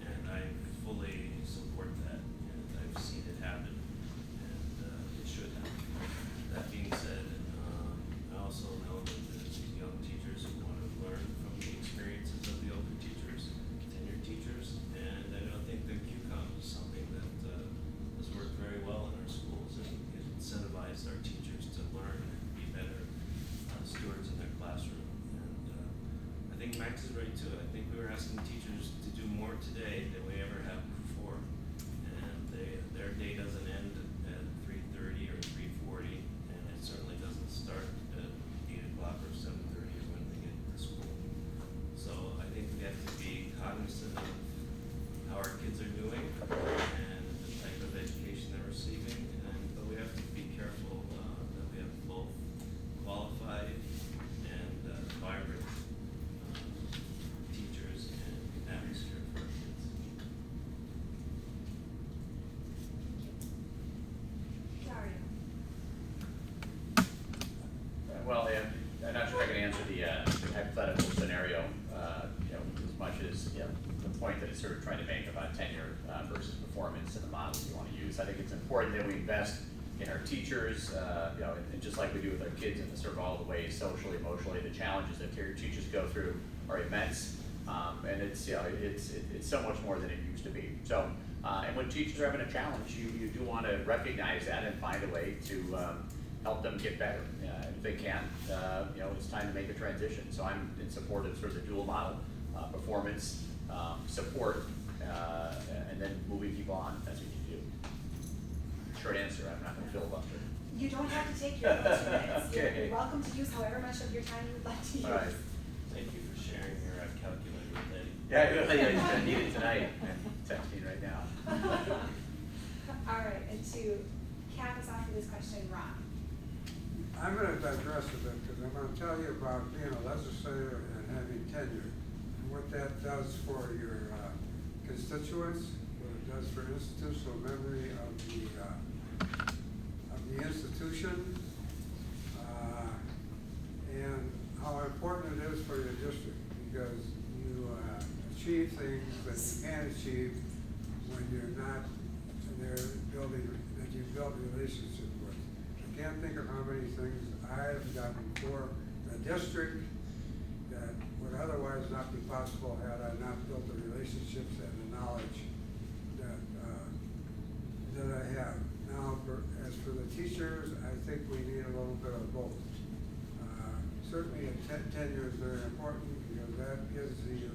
And I fully support that, and I've seen it happen, and it should happen. That being said, I also know that there's young teachers who want to learn from the experiences of the older teachers, tenured teachers, and I don't think the QCOM is something that has worked very well in our schools, and it incentivized our teachers to learn and be better stewards in their classroom. And I think Max is right too. I think we were asking teachers to do more today than we ever have before, and their day doesn't end at 3:30 or 3:40, and it certainly doesn't start at 8 o'clock or 7:30 or when they get to school. So I think we have to be cognizant of how our kids are doing and the type of education they're receiving, but we have to be careful that we have both qualified and vibrant teachers and atmosphere for our kids. Dario. Well, I'm not sure if I can answer the hypothetical scenario, as much as, the point that it's sort of trying to make about tenure versus performance and the models you want to use. I think it's important that we invest in our teachers, and just like we do with our kids in the sort of all the ways, socially, emotionally, the challenges that teachers go through are immense, and it's so much more than it used to be. So, and when teachers are having a challenge, you do want to recognize that and find a way to help them get better. If they can, it's time to make a transition. So I'm in support of sort of the dual model, performance, support, and then moving people on as we do. Short answer, I'm not going to filibuster. You don't have to take your full 2 minutes. Okay. You're welcome to use however much of your time you would like to use. All right. Thank you for sharing your calculator with Eddie. Yeah, you're going to need it tonight. I'm texting right now. All right, and to cap us off for this question, Ron. I'm gonna digress a bit, because I'm gonna tell you about being a legislator and having tenure, and what that does for your constituents, what it does for institutional memory of the the institution, and how important it is for your district, because you achieve things that you can't achieve when you're not there building, that you build relationships with. I can't think of how many things I've done for the district that would otherwise not be possible had I not built the relationships and the knowledge that I have. Now, as for the teachers, I think we need a little bit of both. Certainly tenure is very important because that gives you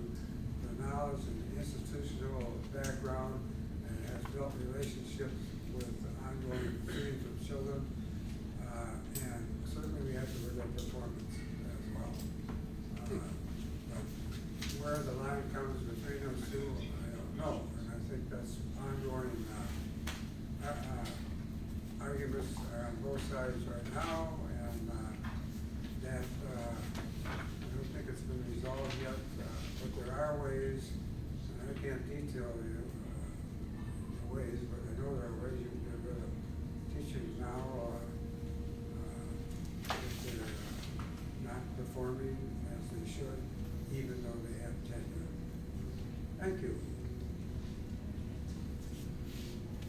the knowledge and the institutional background and has built relationships with ongoing streams of children. And certainly we have to look at performance as well. But where the line comes between those two, I don't know. And I think that's ongoing arguments are on both sides right now, and that I don't think it's been resolved yet, but there are ways, and I can't detail the ways, but I know there are ways you can get rid of teachers now if they're not performing as they should, even though they have tenure. Thank you.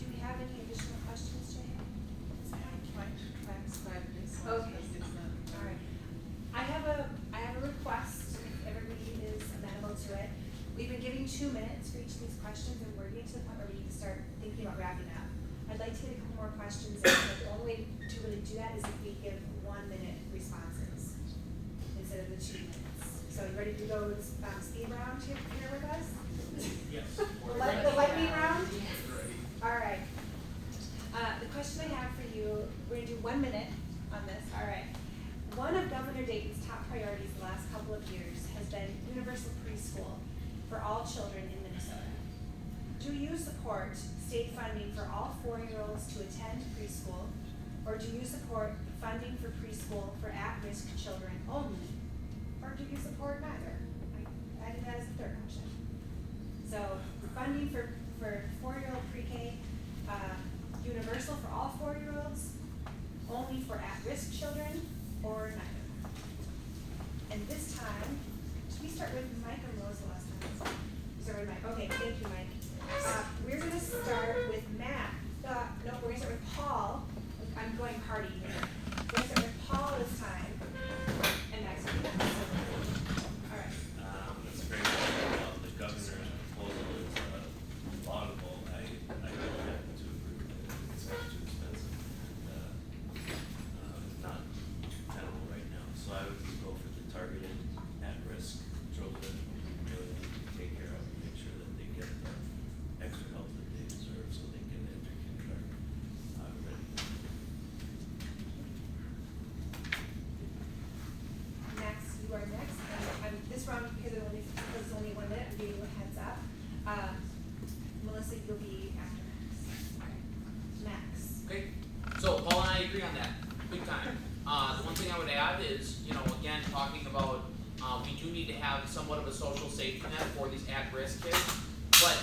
Do we have any additional questions, Jay? Okay. All right. I have a request, if everybody is amenable to it. We've been giving 2 minutes for each of these questions, and we're getting to the point where we need to start thinking about wrapping up. I'd like to get a couple more questions in, but the only way to really do that is if we give 1 minute responses instead of the 2 minutes. So you ready to go speed round here with us? Yes. The lightning round? All right. The question I have for you, we're gonna do 1 minute on this, all right. One of Governor Dayton's top priorities the last couple of years has been universal preschool for all children in Minnesota. Do you support state funding for all 4-year-olds to attend preschool, or do you support funding for preschool for at-risk children only, or do you support neither? I added that as the third option. So funding for 4-year-old pre-K, universal for all 4-year-olds, only for at-risk children, or neither. And this time, should we start with Mike or Melissa last time? Start with Mike. Okay, thank you, Mike. We're gonna start with Matt. No, we're gonna start with Paul. I'm going party here. We're gonna start with Paul this time, and Max will be next. All right. That's great. The governor's proposal is laudable. I don't happen to agree with it. It's much too expensive. And, not tenable right now. So I would go for the targeted at-risk children who really need to take care of and make sure that they get the extra help that they deserve so they can enter kindergarten ready. Max, you are next. This round, because it's only 1 minute, I'm giving you a heads up. Melissa, you'll be after Max. Okay, so Paul and I agree on that, big time. The one thing I would add is, again, talking about, we do need to have somewhat of a social safety net for these at-risk kids. But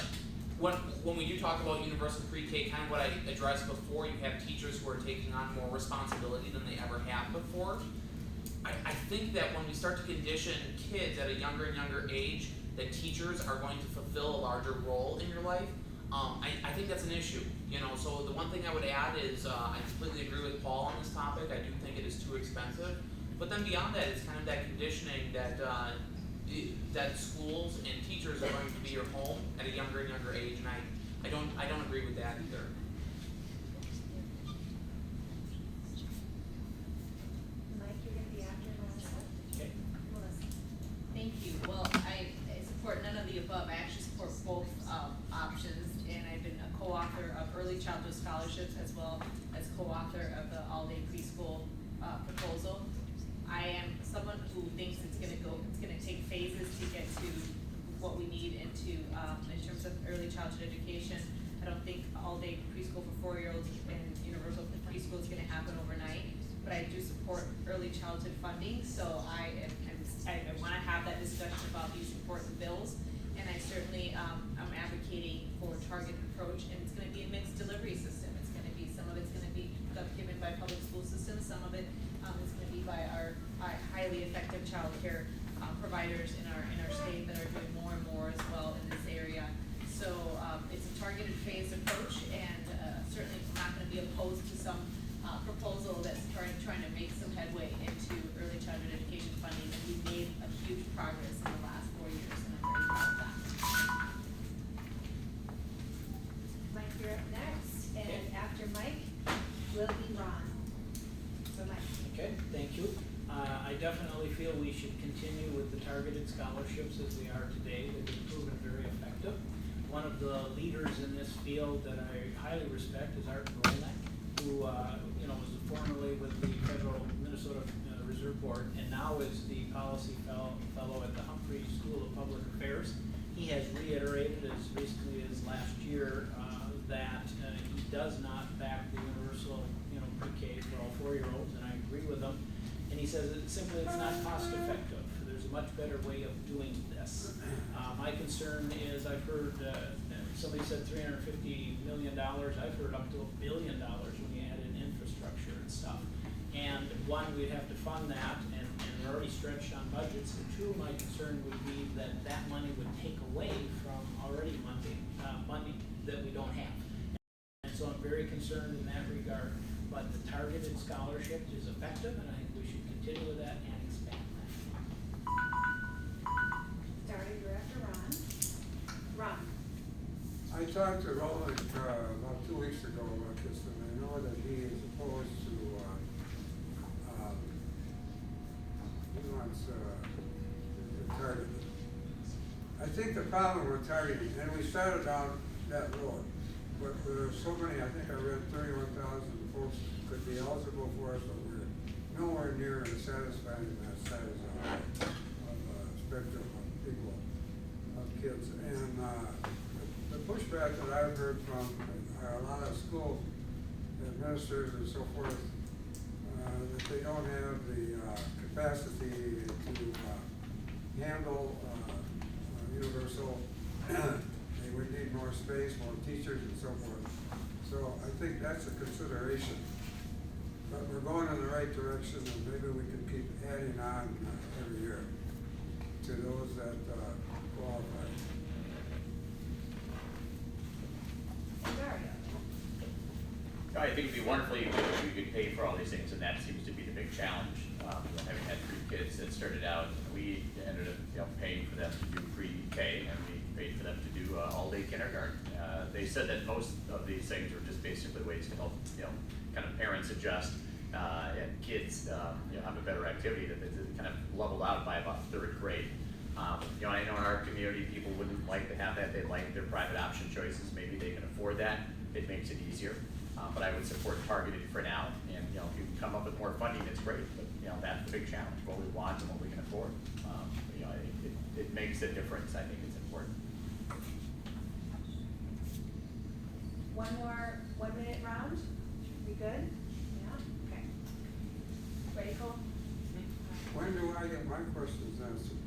when we do talk about universal pre-K, kind of what I addressed before, you have teachers who are taking on more responsibility than they ever have before. I think that when we start to condition kids at a younger and younger age, that teachers are going to fulfill a larger role in your life, I think that's an issue. So the one thing I would add is I completely agree with Paul on this topic. I do think it is too expensive. But then beyond that, it's kind of that conditioning that that schools and teachers are going to be your home at a younger and younger age, and I don't agree with that either. Mike, you're gonna be after Melissa. Okay. Melissa. Thank you. Well, I support none of the above. I actually support both options, and I've been a co-author of early childhood scholarships as well as co-author of the all-day preschool proposal. I am someone who thinks it's gonna take phases to get to what we need into in terms of early childhood education. I don't think all-day preschool for 4-year-olds and universal preschool is gonna happen overnight, but I do support early childhood funding, so I wanna have that discussion about these important bills, and I certainly am advocating for targeted approach, and it's gonna be a mixed delivery system. It's gonna be, some of it's gonna be given by providers in our state that are doing more and more as well in this area. So, it's a targeted phased approach, and, certainly not gonna be opposed to some, proposal that's trying to make some headway into early childhood education funding, and we've made a huge progress in the last 4 years, and I'm very proud of that. Mike, you're up next, and after Mike will be Ron. So Mike. Okay, thank you. I definitely feel we should continue with the targeted scholarships as we are today. They've been proven very effective. One of the leaders in this field that I highly respect is Art Rolnick, who, was formerly with the Federal Minnesota Reserve Board, and now is the policy fellow at the Humphrey School of Public Affairs. He has reiterated as recently as last year that he does not back the universal, pre-K for all 4-year-olds, and I agree with him. And he says it's not cost effective. There's a much better way of doing this. My concern is, I've heard somebody said $350 million. I've heard up to $1 billion when you add in infrastructure and stuff. And one, we'd have to fund that, and we're already stretched on budgets. And two, my concern would be that that money would take away from already money that we don't have. And so I'm very concerned in that regard. But the targeted scholarship is effective, and I think we should continue with that and expand that. Daria, you're after Ron. Ron. I talked to Roland about 2 weeks ago about this, and I know that he is opposed to, he wants targeted. I think the problem with targeting, and we started down that road, but there are so many, I think I read 31,000 folks could be eligible for it, but we're nowhere near satisfying that size of spectrum of people, of kids. And the pushback that I've heard from a lot of school administrators and so forth, that they don't have the capacity to handle universal. They would need more space, more teachers, and so forth. So I think that's a consideration. But we're going in the right direction, and maybe we can keep adding on every year to those that qualify. Daria. I think it'd be wonderful if we could pay for all these things, and that seems to be the big challenge. Having had 3 kids that started out, we ended up, paying for them to do pre-K, and we paid for them to do all-day kindergarten. They said that most of these things were just basically ways to help, kind of parents adjust and kids, have a better activity that kind of leveled out by about 3rd grade. I know in our community, people wouldn't like to have that. They like their private option choices. Maybe they can afford that. It makes it easier. But I would support targeted for now. And, if you can come up with more funding, it's great. But, that's the big challenge, what we want and what we can afford. It makes a difference. I think it's important. One more 1-minute round. We good? Yeah? Okay. Ready, Cole? When do I get my questions answered?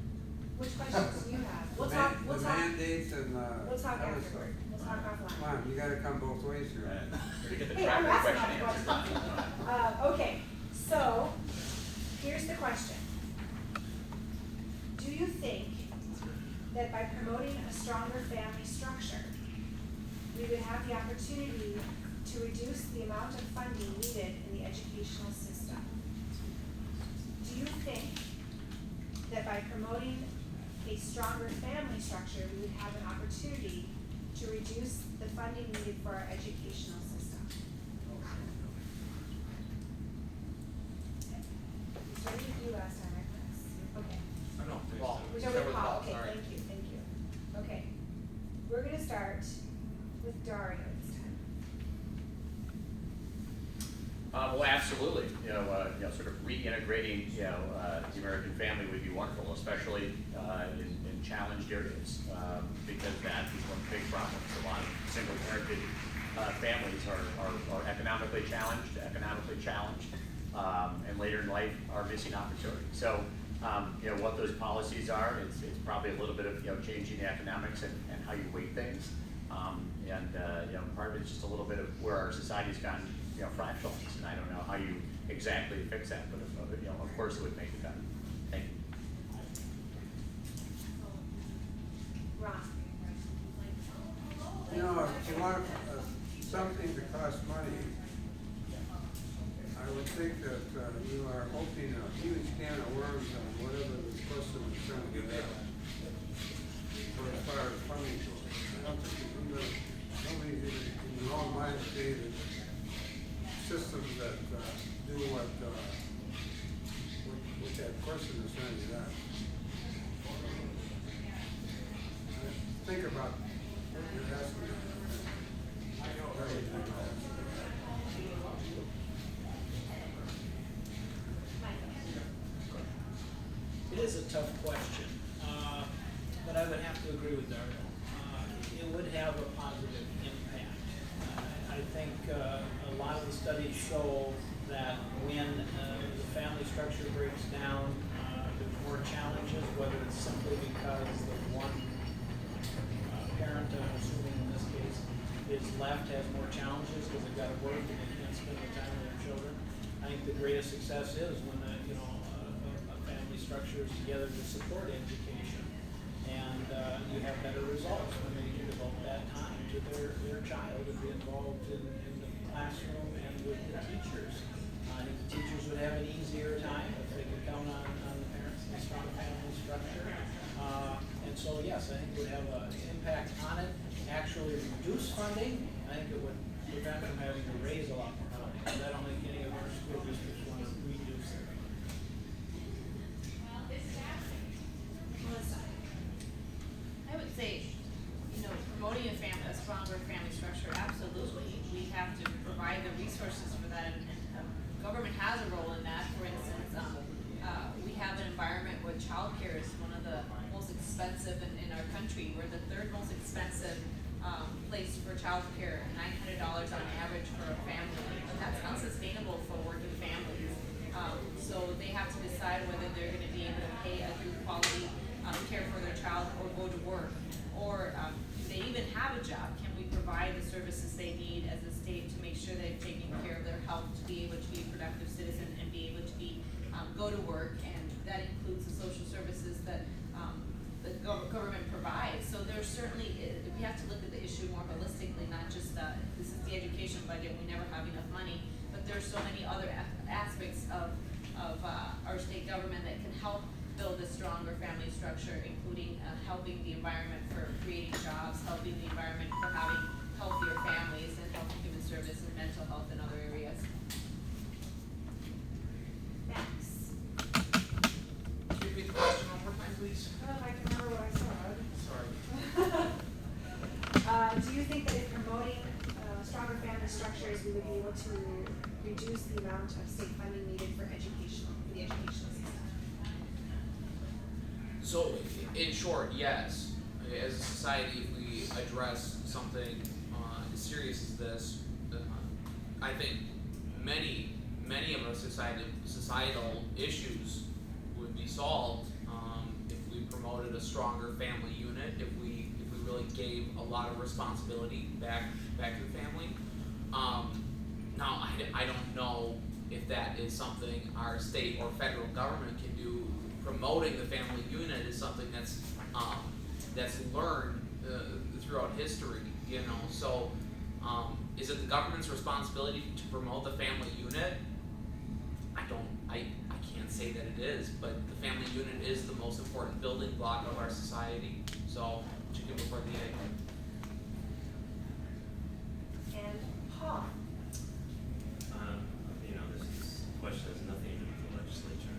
Which questions do you have? We'll The talk, we'll talk, mandates and, we'll talk other afterward. stuff. We'll talk offline. Come on, you gotta come both ways here. To get the Hey, I'm traffic asking question all the answered. questions. Okay, so, here's the question. Do you think that by promoting a stronger family structure, we would have the opportunity to reduce the amount of funding needed in the educational system? Do you think that by promoting a stronger family structure, we would have an opportunity to reduce the funding needed for our educational system? We started with you last time, right, Max? Okay. I don't think Paul. We started with Paul, okay, thank you. Okay, we're gonna start with Dario this time. Well, absolutely. Sort of reintegrating, the American family would be wonderful, especially in challenged areas, because that is one big problem. A lot of single-parented families are economically challenged, and later in life are missing opportunities. So, what those policies are, it's probably a little bit of changing the economics and how you weight things, part of it's just a little bit of where our society's gone, fractalized, and I don't know how you exactly fix that, but of course it would make it better. Thank you. Ron? You know, if you want something that costs money, I would think that you are opening a huge can of worms on whatever the person is trying to get at. Or as far as funding goes, I don't think nobody's even in their own mind created systems that do what that person is trying to get at. Think about what you're asking. It is a tough question, but I would have to agree with Dario. It would have a positive impact. I think a lot of the studies show that when the family structure breaks down, there's more challenges, whether it's simply because the one parent, I'm assuming in this case, is left, has more challenges because they've got to work and they can't spend the time with their children. I think the greatest success is when a family structure is together to support education, and you have better results when they can devote that time to their child and be involved in the classroom and with the teachers. I think the teachers would have an easier time if they could count on the parents and a strong family structure. And so, yes, I think it would have an impact on it. Actually reduce funding, I think it would prevent from having to raise a lot more money, because I don't think any of our school districts want to reduce their funding. Melissa? I would say, promoting a stronger family structure, absolutely. We have to provide the resources for that, and government has a role in that. For instance, we have an environment where childcare is one of the most expensive in our country. We're the third most expensive place for childcare, $900 on average for a family. And that's unsustainable for working families. So they have to decide whether they're going to be able to pay a good quality care for their child or go to work. Or do they even have a job? Can we provide the services they need as a state to make sure they're taking care of their health, to be able to be a productive citizen and be able to go to work? And that includes the social services that the government provides. So there's certainly, we have to look at the issue more holistically, not just this is the education budget, we never have enough money, but there's so many other aspects of our state government that can help build a stronger family structure, including helping the environment for creating jobs, helping the environment for having healthier families, and health human service and mental health in other areas. Max? Can you repeat the question one more time, please? I don't know if I can remember what I said. Sorry. Do you think that in promoting stronger family structures, we would be able to reduce the amount of state funding needed for the educational system? So, in short, yes. As a society, if we address something as serious as this, I think many of our societal issues would be solved if we promoted a stronger family unit, if we really gave a lot of responsibility back to the family. Now, I don't know if that is something our state or federal government can do. Promoting the family unit is something that's learned throughout history, So, is it the government's responsibility to promote the family unit? I can't say that it is, but the family unit is the most important building block of our society. So, chicken before the egg. And Paul? This question has nothing to do with the legislature.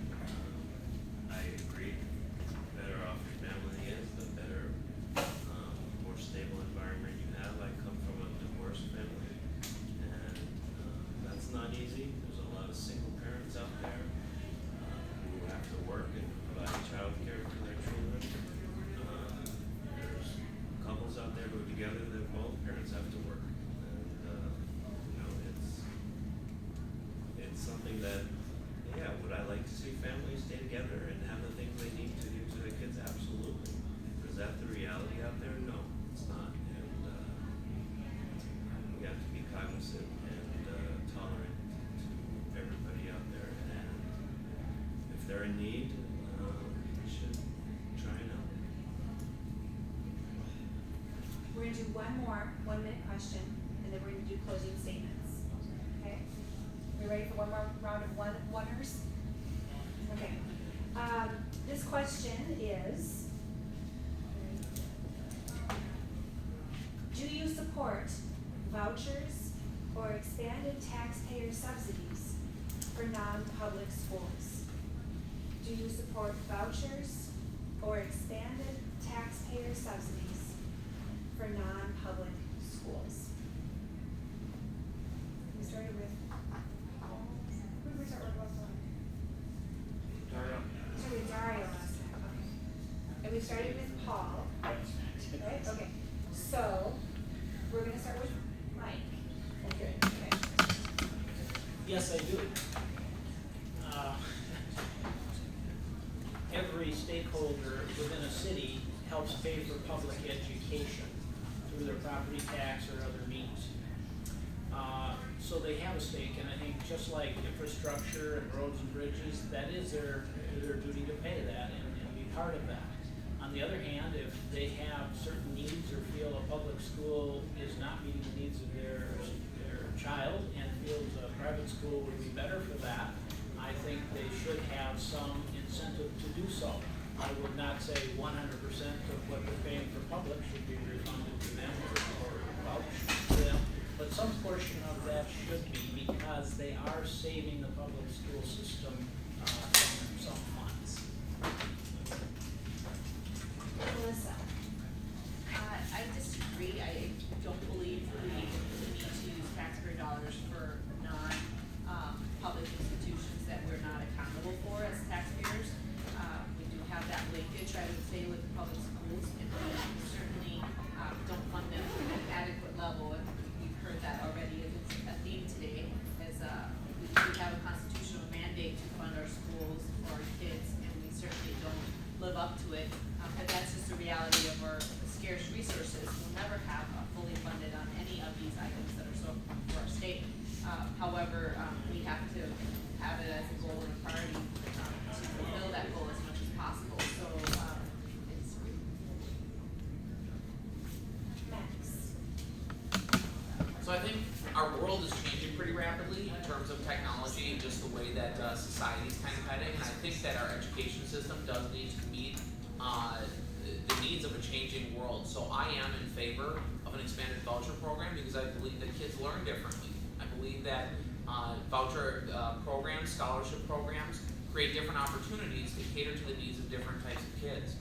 I agree. The better off your family is, the better, more stable environment you have. I come from a divorced family, and that's not easy. There's a lot of single parents out there who have to work and provide childcare for their children. There's couples out there who are together that both parents have to work, and it's something that, would I like to see families stay together and have the things they need to do to their kids? Absolutely. Is that the reality out there? No, it's not. And we have to be cognizant and tolerant to everybody out there. And if they're in need, we should try and help. gonna do one more 1-minute question, and then we're gonna do closing statements. Okay? We ready for one more round of oneers? Okay. This question is, do you support vouchers or expanded taxpayer subsidies for non-public schools? Do you support vouchers or expanded taxpayer subsidies for non-public schools? We started with, who did we start with last time? Dario. We started with Dario last time, okay. And we started with Paul, right? Okay, so we're gonna start with Mike. Okay. Okay. Yes, I do. Every stakeholder within a city helps pay for public education through their property tax or other means. So they have a stake, and I think just like infrastructure and roads and bridges, that is their duty to pay that and be part of that. On the other hand, if they have certain needs or feel a public school is not meeting the needs of their child and feels a private school would be better for that, I think they should have some incentive to do so. I would not say 100% of what they're paying for public should be refunded to them or vouched to them, but some portion of that should be, because they are saving the public school system from some funds. Melissa. I disagree. I don't believe we need to use taxpayer dollars for non-public institutions that we're not accountable for as taxpayers. We do have that linkage, I would say, with the public schools, and we certainly don't fund them to an adequate level, and we've heard that already as it's a theme today, as we have a constitutional mandate to fund our schools for our kids, and we certainly don't live up to it. But that's just the reality of our scarce resources. We'll never have fully funded on any of these items that are so important for our state. However, we have to have it as a goal and a priority to fulfill that goal as much as possible. So it's Max. So I think our world is changing pretty rapidly in terms of technology and just the way that society is kind of heading. And I think that our education system does need to meet the needs of a changing world. So I am in favor of an expanded voucher program because I believe that kids learn differently. I believe that voucher programs, scholarship programs, create different opportunities to cater to the needs of different types of kids.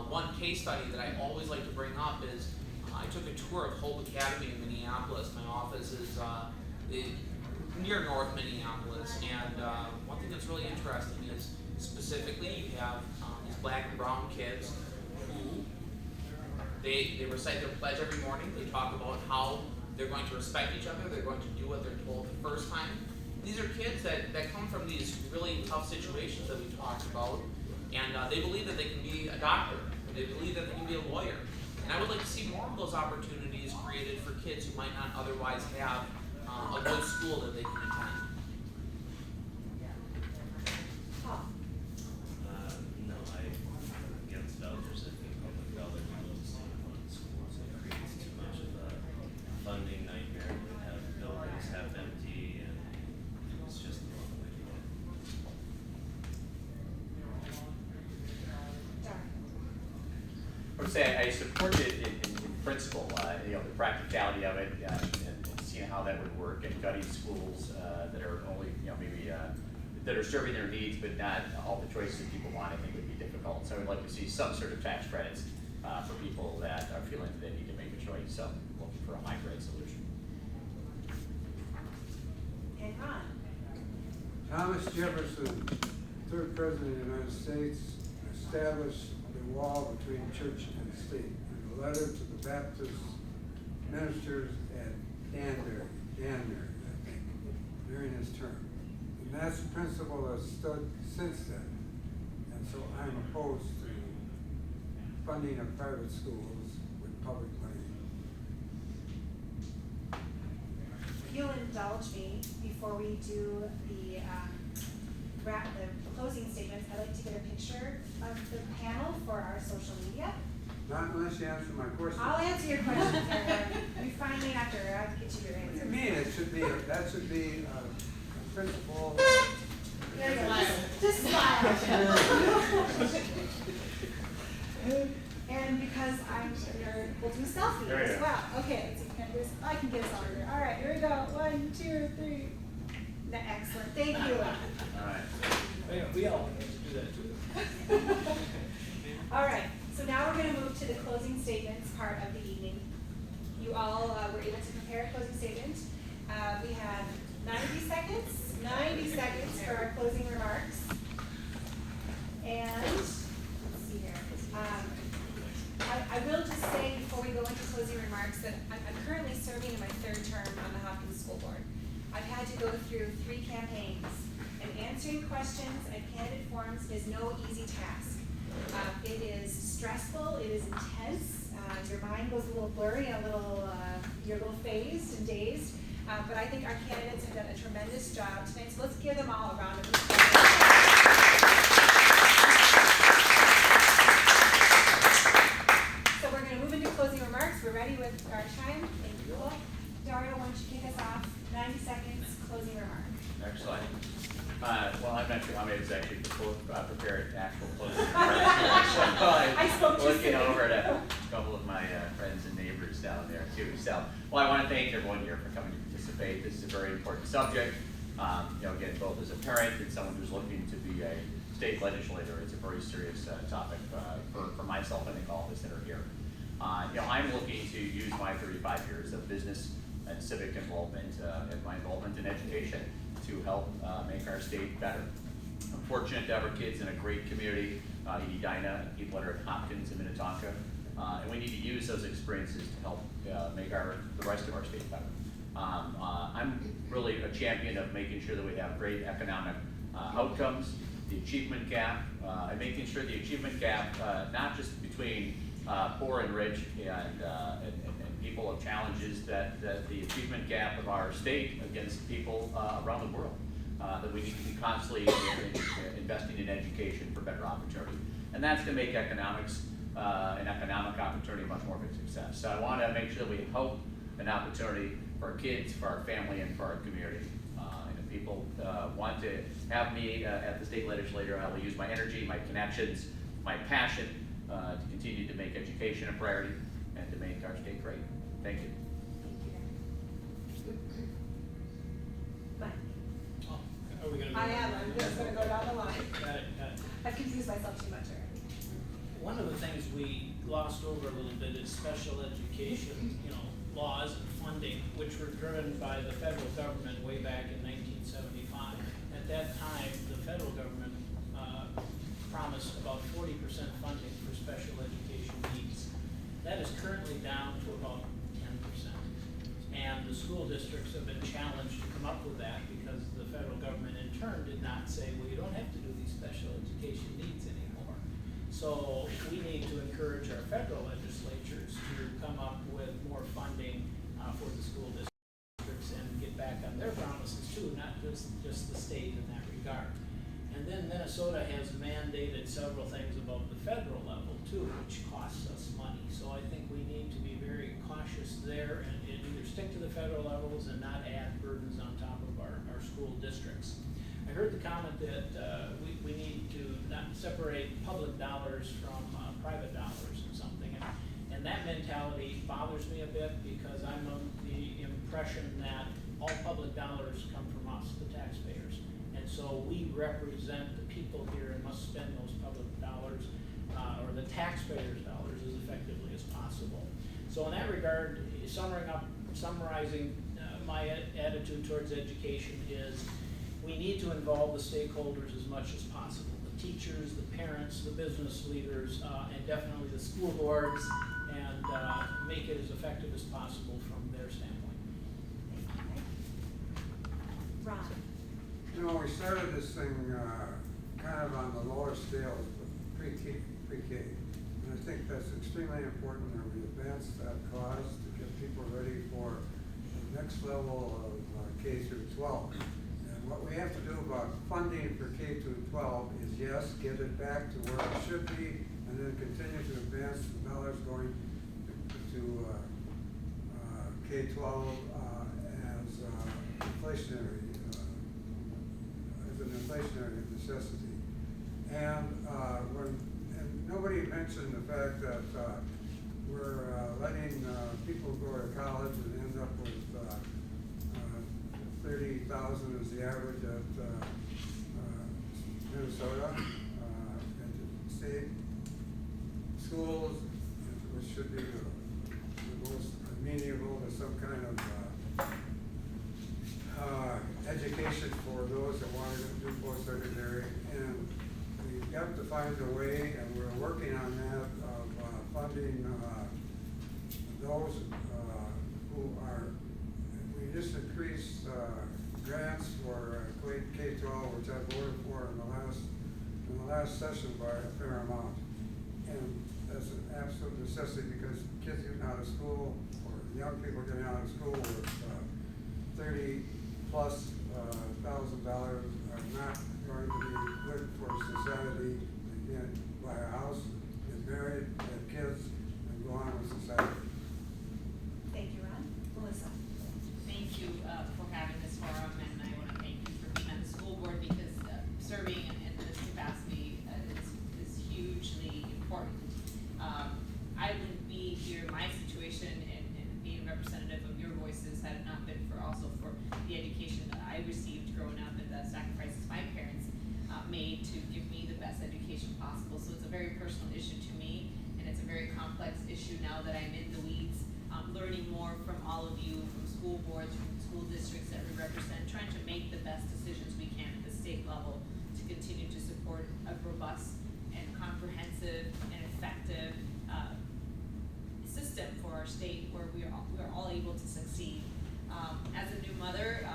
One case study that I always like to bring up is I took a tour of Hope Academy in Minneapolis. My office is near North Minneapolis, and one thing that's really interesting is specifically you have these black and brown kids who they recite their pledge every morning. They talk about how they're going to respect each other, they're going to do what they're told the first time. These are kids that come from these really tough situations that we talked about, and they believe that they can be a doctor, they believe that they can be a lawyer. And I would like to see more of those opportunities created for kids who might not otherwise have a good school that they can attend. Paul. No, I'm against vouchers. I think public dollars go to fund schools. It creates too much of a funding nightmare. We have buildings half empty, and it's just the wrong way to go. Dar. I would say I support it in principle, the practicality of it, and seeing how that would work, and gutting schools that are only, maybe that are serving their needs, but not all the choices that people want. I think would be difficult. So I would like to see some sort of tax credits for people that are feeling that they need to make a choice. So looking for a hybrid solution. And Ron. Thomas Jefferson, third president of the United States, established the wall between church and state in a letter to the Baptist ministers at Danbury, I think, during his term. And that's a principle that's stood since then. And so I'm opposed to funding of private schools with public money. If you'll indulge me before we do the closing statements, I'd like to get a picture of the panel for our social media. Not unless you answer my question. I'll answer your question, Sarah. You finally after, I'll get you your What do answer. you mean? It should be, that should be a principle. There you go. Just smile. And because I'm here, we'll do a selfie There you as go. well. Okay, so you can do this. I can get us all here. All right, here we go. 1, 2, 3. Excellent. Thank you. All right. We all have to do that too. All right, so now we're going to move to the closing statements part of the evening. You all were able to prepare a closing statement. We have 90 seconds for our closing remarks. And let's see here. I will just say before we go into closing remarks that I'm currently serving in my 3rd term on the Hopkins School Board. I've had to go through 3 campaigns, and answering questions at candidate forums is no easy task. It is stressful, it is intense, your mind goes a little blurry and you're a little phased and dazed, but I think our candidates have done a tremendous job tonight, so let's give them all a round of applause. So we're going to move into closing remarks. We're ready with our time. Thank you all. Dario, why don't you kick us off? 90 seconds, closing remark. Excellent. Well, I'm not sure how many is actually prepared actual closing remarks. So I spoke too looking soon. over at a couple of my friends and neighbors down there too. So, well, I want to thank everyone here for coming to participate. This is a very important subject. Again, both as a parent and someone who's looking to be a state legislator, it's a very serious topic for myself and I think all of us that are here. I'm looking to use my 35 years of business and civic involvement and my involvement in education to help make our state better. I'm fortunate to have our kids in a great community, in Edina, and people that are at Hopkins and Minnetonka, and we need to use those experiences to help make the rest of our state better. I'm really a champion of making sure that we have great economic outcomes, the achievement gap, and making sure the achievement gap, not just between poor and rich and people of challenges, that the achievement gap of our state against people around the world, that we need to be constantly investing in education for better opportunity. And that's to make economics an economic opportunity much more of a success. So I want to make sure that we hope an opportunity for our kids, for our family, and for our community. And if people want to have me at the state legislature, I will use my energy, my connections, my passion to continue to make education a priority and to make our state great. Thank you. Mike. Oh, are we gonna go? I am. I'm just going to go down the line. Got it. I've confused myself too much already. One of the things we glossed over a little bit is special education, laws and funding, which were driven by the federal government way back in 1975. At that time, the federal government promised about 40% funding for special education needs. That is currently down to about 10%. And the school districts have been challenged to come up with that because the federal government in turn did not say, well, you don't have to do these special education needs anymore. So we need to encourage our federal legislatures to come up with more funding for the school districts and get back on their promises too, not just the state in that regard. And then Minnesota has mandated several things above the federal level too, which costs us money. So I think we need to be very cautious there and either stick to the federal levels and not add burdens on top of our school districts. I heard the comment that we need to not separate public dollars from private dollars or something. And that mentality bothers me a bit because I'm of the impression that all public dollars come from us, the taxpayers. And so we represent the people here and must spend those public dollars or the taxpayers' dollars as effectively as possible. So in that regard, summarizing my attitude towards education is we need to involve the stakeholders as much as possible. The teachers, the parents, the business leaders, and definitely the school boards, and make it as effective as possible from their standpoint. Ron. We started this thing kind of on the lower scales, pre-K. And I think that's extremely important that we advance that cause to get people ready for the next level of K through 12. And what we have to do about funding for K through 12 is, yes, get it back to where it should be and then continue to advance the dollars going to K-12 as inflationary, as an inflationary necessity. And and nobody mentioned the fact that we're letting people go to college and end up with 30,000 is the average at Minnesota, and state schools, which should be the most amenable to some kind of education for those that want to do post-secondary. And we've got to find a way, and we're working on that, of funding those who are, we just increased grants for K-12, which I voted for in the last session by a fair amount. And that's an absolute necessity, because kids getting out of school, or young people getting out of school with $30+ thousand are not going to be good for society. They can't buy a house, get married, have kids, and go on with society. Thank you, Ron. Melissa? Thank you for having this forum, and I want to thank you for being on the school board, because serving in this capacity is hugely important. I wouldn't be here in my situation and being a representative of your voices had it not been for also for the education that I received growing up and the sacrifices my parents made to give me the best education possible. So it's a very personal issue to me, and it's a very complex issue now that I'm in the weeds, learning more from all of you, from school boards, from school districts that we represent, trying to make the best decisions we can at the state level to continue to support a robust and comprehensive and effective system for our state where we are all able to succeed. As a new mother,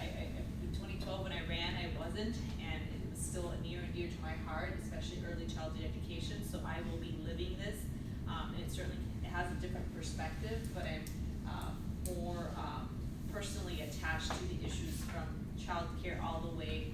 in 2012 when I ran, I wasn't, and it was still near and dear to my heart, especially early childhood education. So I will be living this, and it certainly has a different perspective, but I'm more personally attached to the issues from childcare all the way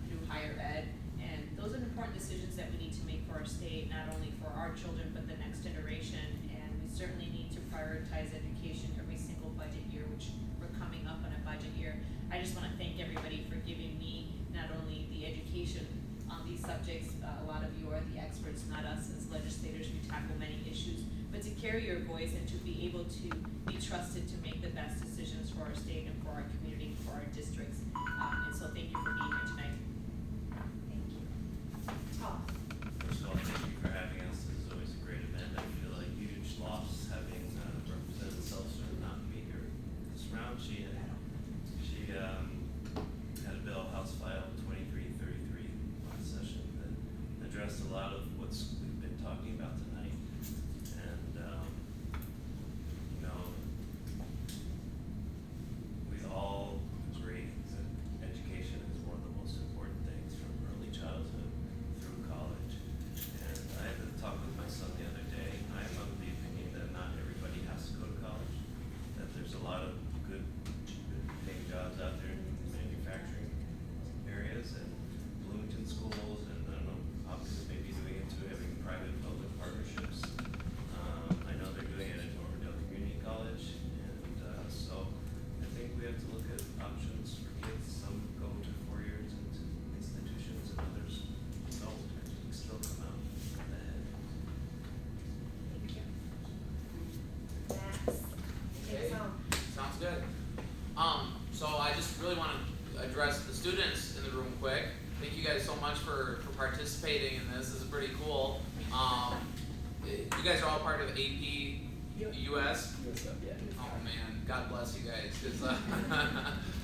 through higher ed. And those are important decisions that we need to make for our state, not only for our children, but the next generation. And we certainly need to prioritize education every single budget year, which we're coming up on a budget year. I just want to thank everybody for giving me not only the education on these subjects, a lot of you are the experts, not us as legislators who tackle many issues, but to carry your voice and to be able to be trusted to make the best decisions for our state and for our community, for our districts. And so thank you for being here tonight. Thank you. Tom? First of all, thank you for having us. This is always a great event. I feel like huge loss having Representative Seltzer not be here this round. She had a bill, House File 2333 last session, that addressed a lot of what we've been talking about tonight. And you know, we all agree that education is one of the most important things from early childhood through college. And I had a talk with my son the other day. I am of the opinion that not everybody has to go to college, that there's a lot of good paying jobs out there in manufacturing areas and Bloomington schools, and I don't know, obviously maybe doing it to having private-public partnerships. I know they're doing it at Northern Community College, and so I think we have to look at options for kids. Some go to 4 years into institutions, and others don't, and still come out ahead. Thank you. Max? Okay. Sounds good. So I just really want to address the students in the room quick. Thank you guys so much for participating in this. This is pretty cool. You guys are all part of AP US? Oh man, God bless you guys. 'Cause,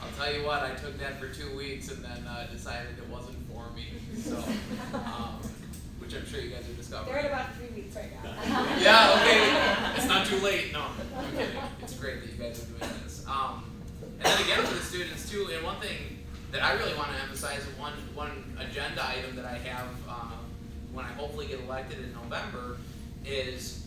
I'll tell you what, I took that for 2 weeks and then decided it wasn't for me. So, which I'm sure you guys are discovering. They're at about 3 weeks right now. Yeah, okay. It's not too late. No, I'm kidding. It's great that you guys are doing this. And then again for the students too, and one thing that I really want to emphasize, one agenda item that I have when I hopefully get elected in November is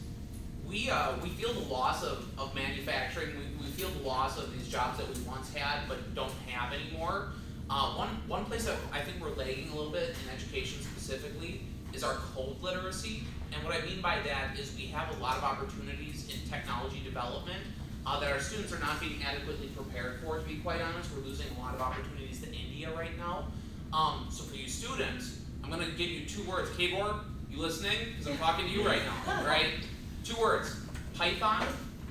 we feel the loss of manufacturing. We feel the loss of these jobs that we once had but don't have anymore. One place that I think we're lagging a little bit in education specifically is our code literacy. And what I mean by that is we have a lot of opportunities in technology development that our students are not being adequately prepared for, to be quite honest. We're losing a lot of opportunities to India right now. So for you students, I'm gonna give you 2 words. Kbor, you listening? Because I'm talking to you right now, right? 2 words, Python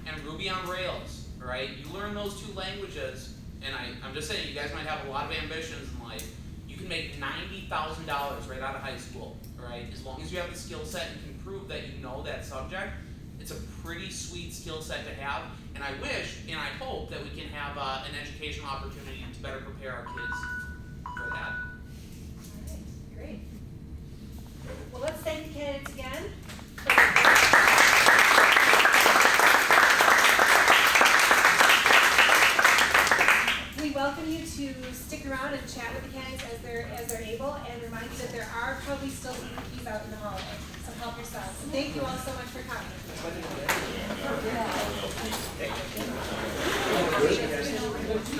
and Ruby on Rails, right? You learn those 2 languages, and I'm just saying, you guys might have a lot of ambitions in life. You can make $90,000 right out of high school, right? As long as you have the skill set and can prove that you know that subject, it's a pretty sweet skill set to have. And I wish, and I hope that we can have an educational opportunity to better prepare our kids for that. Alright, great. Well, let's thank the candidates again. We welcome you to stick around and chat with the candidates as they're able, and remind you that there are probably still some cookies out in the hallway, so help yourselves. Thank you all so much for coming. Thank you.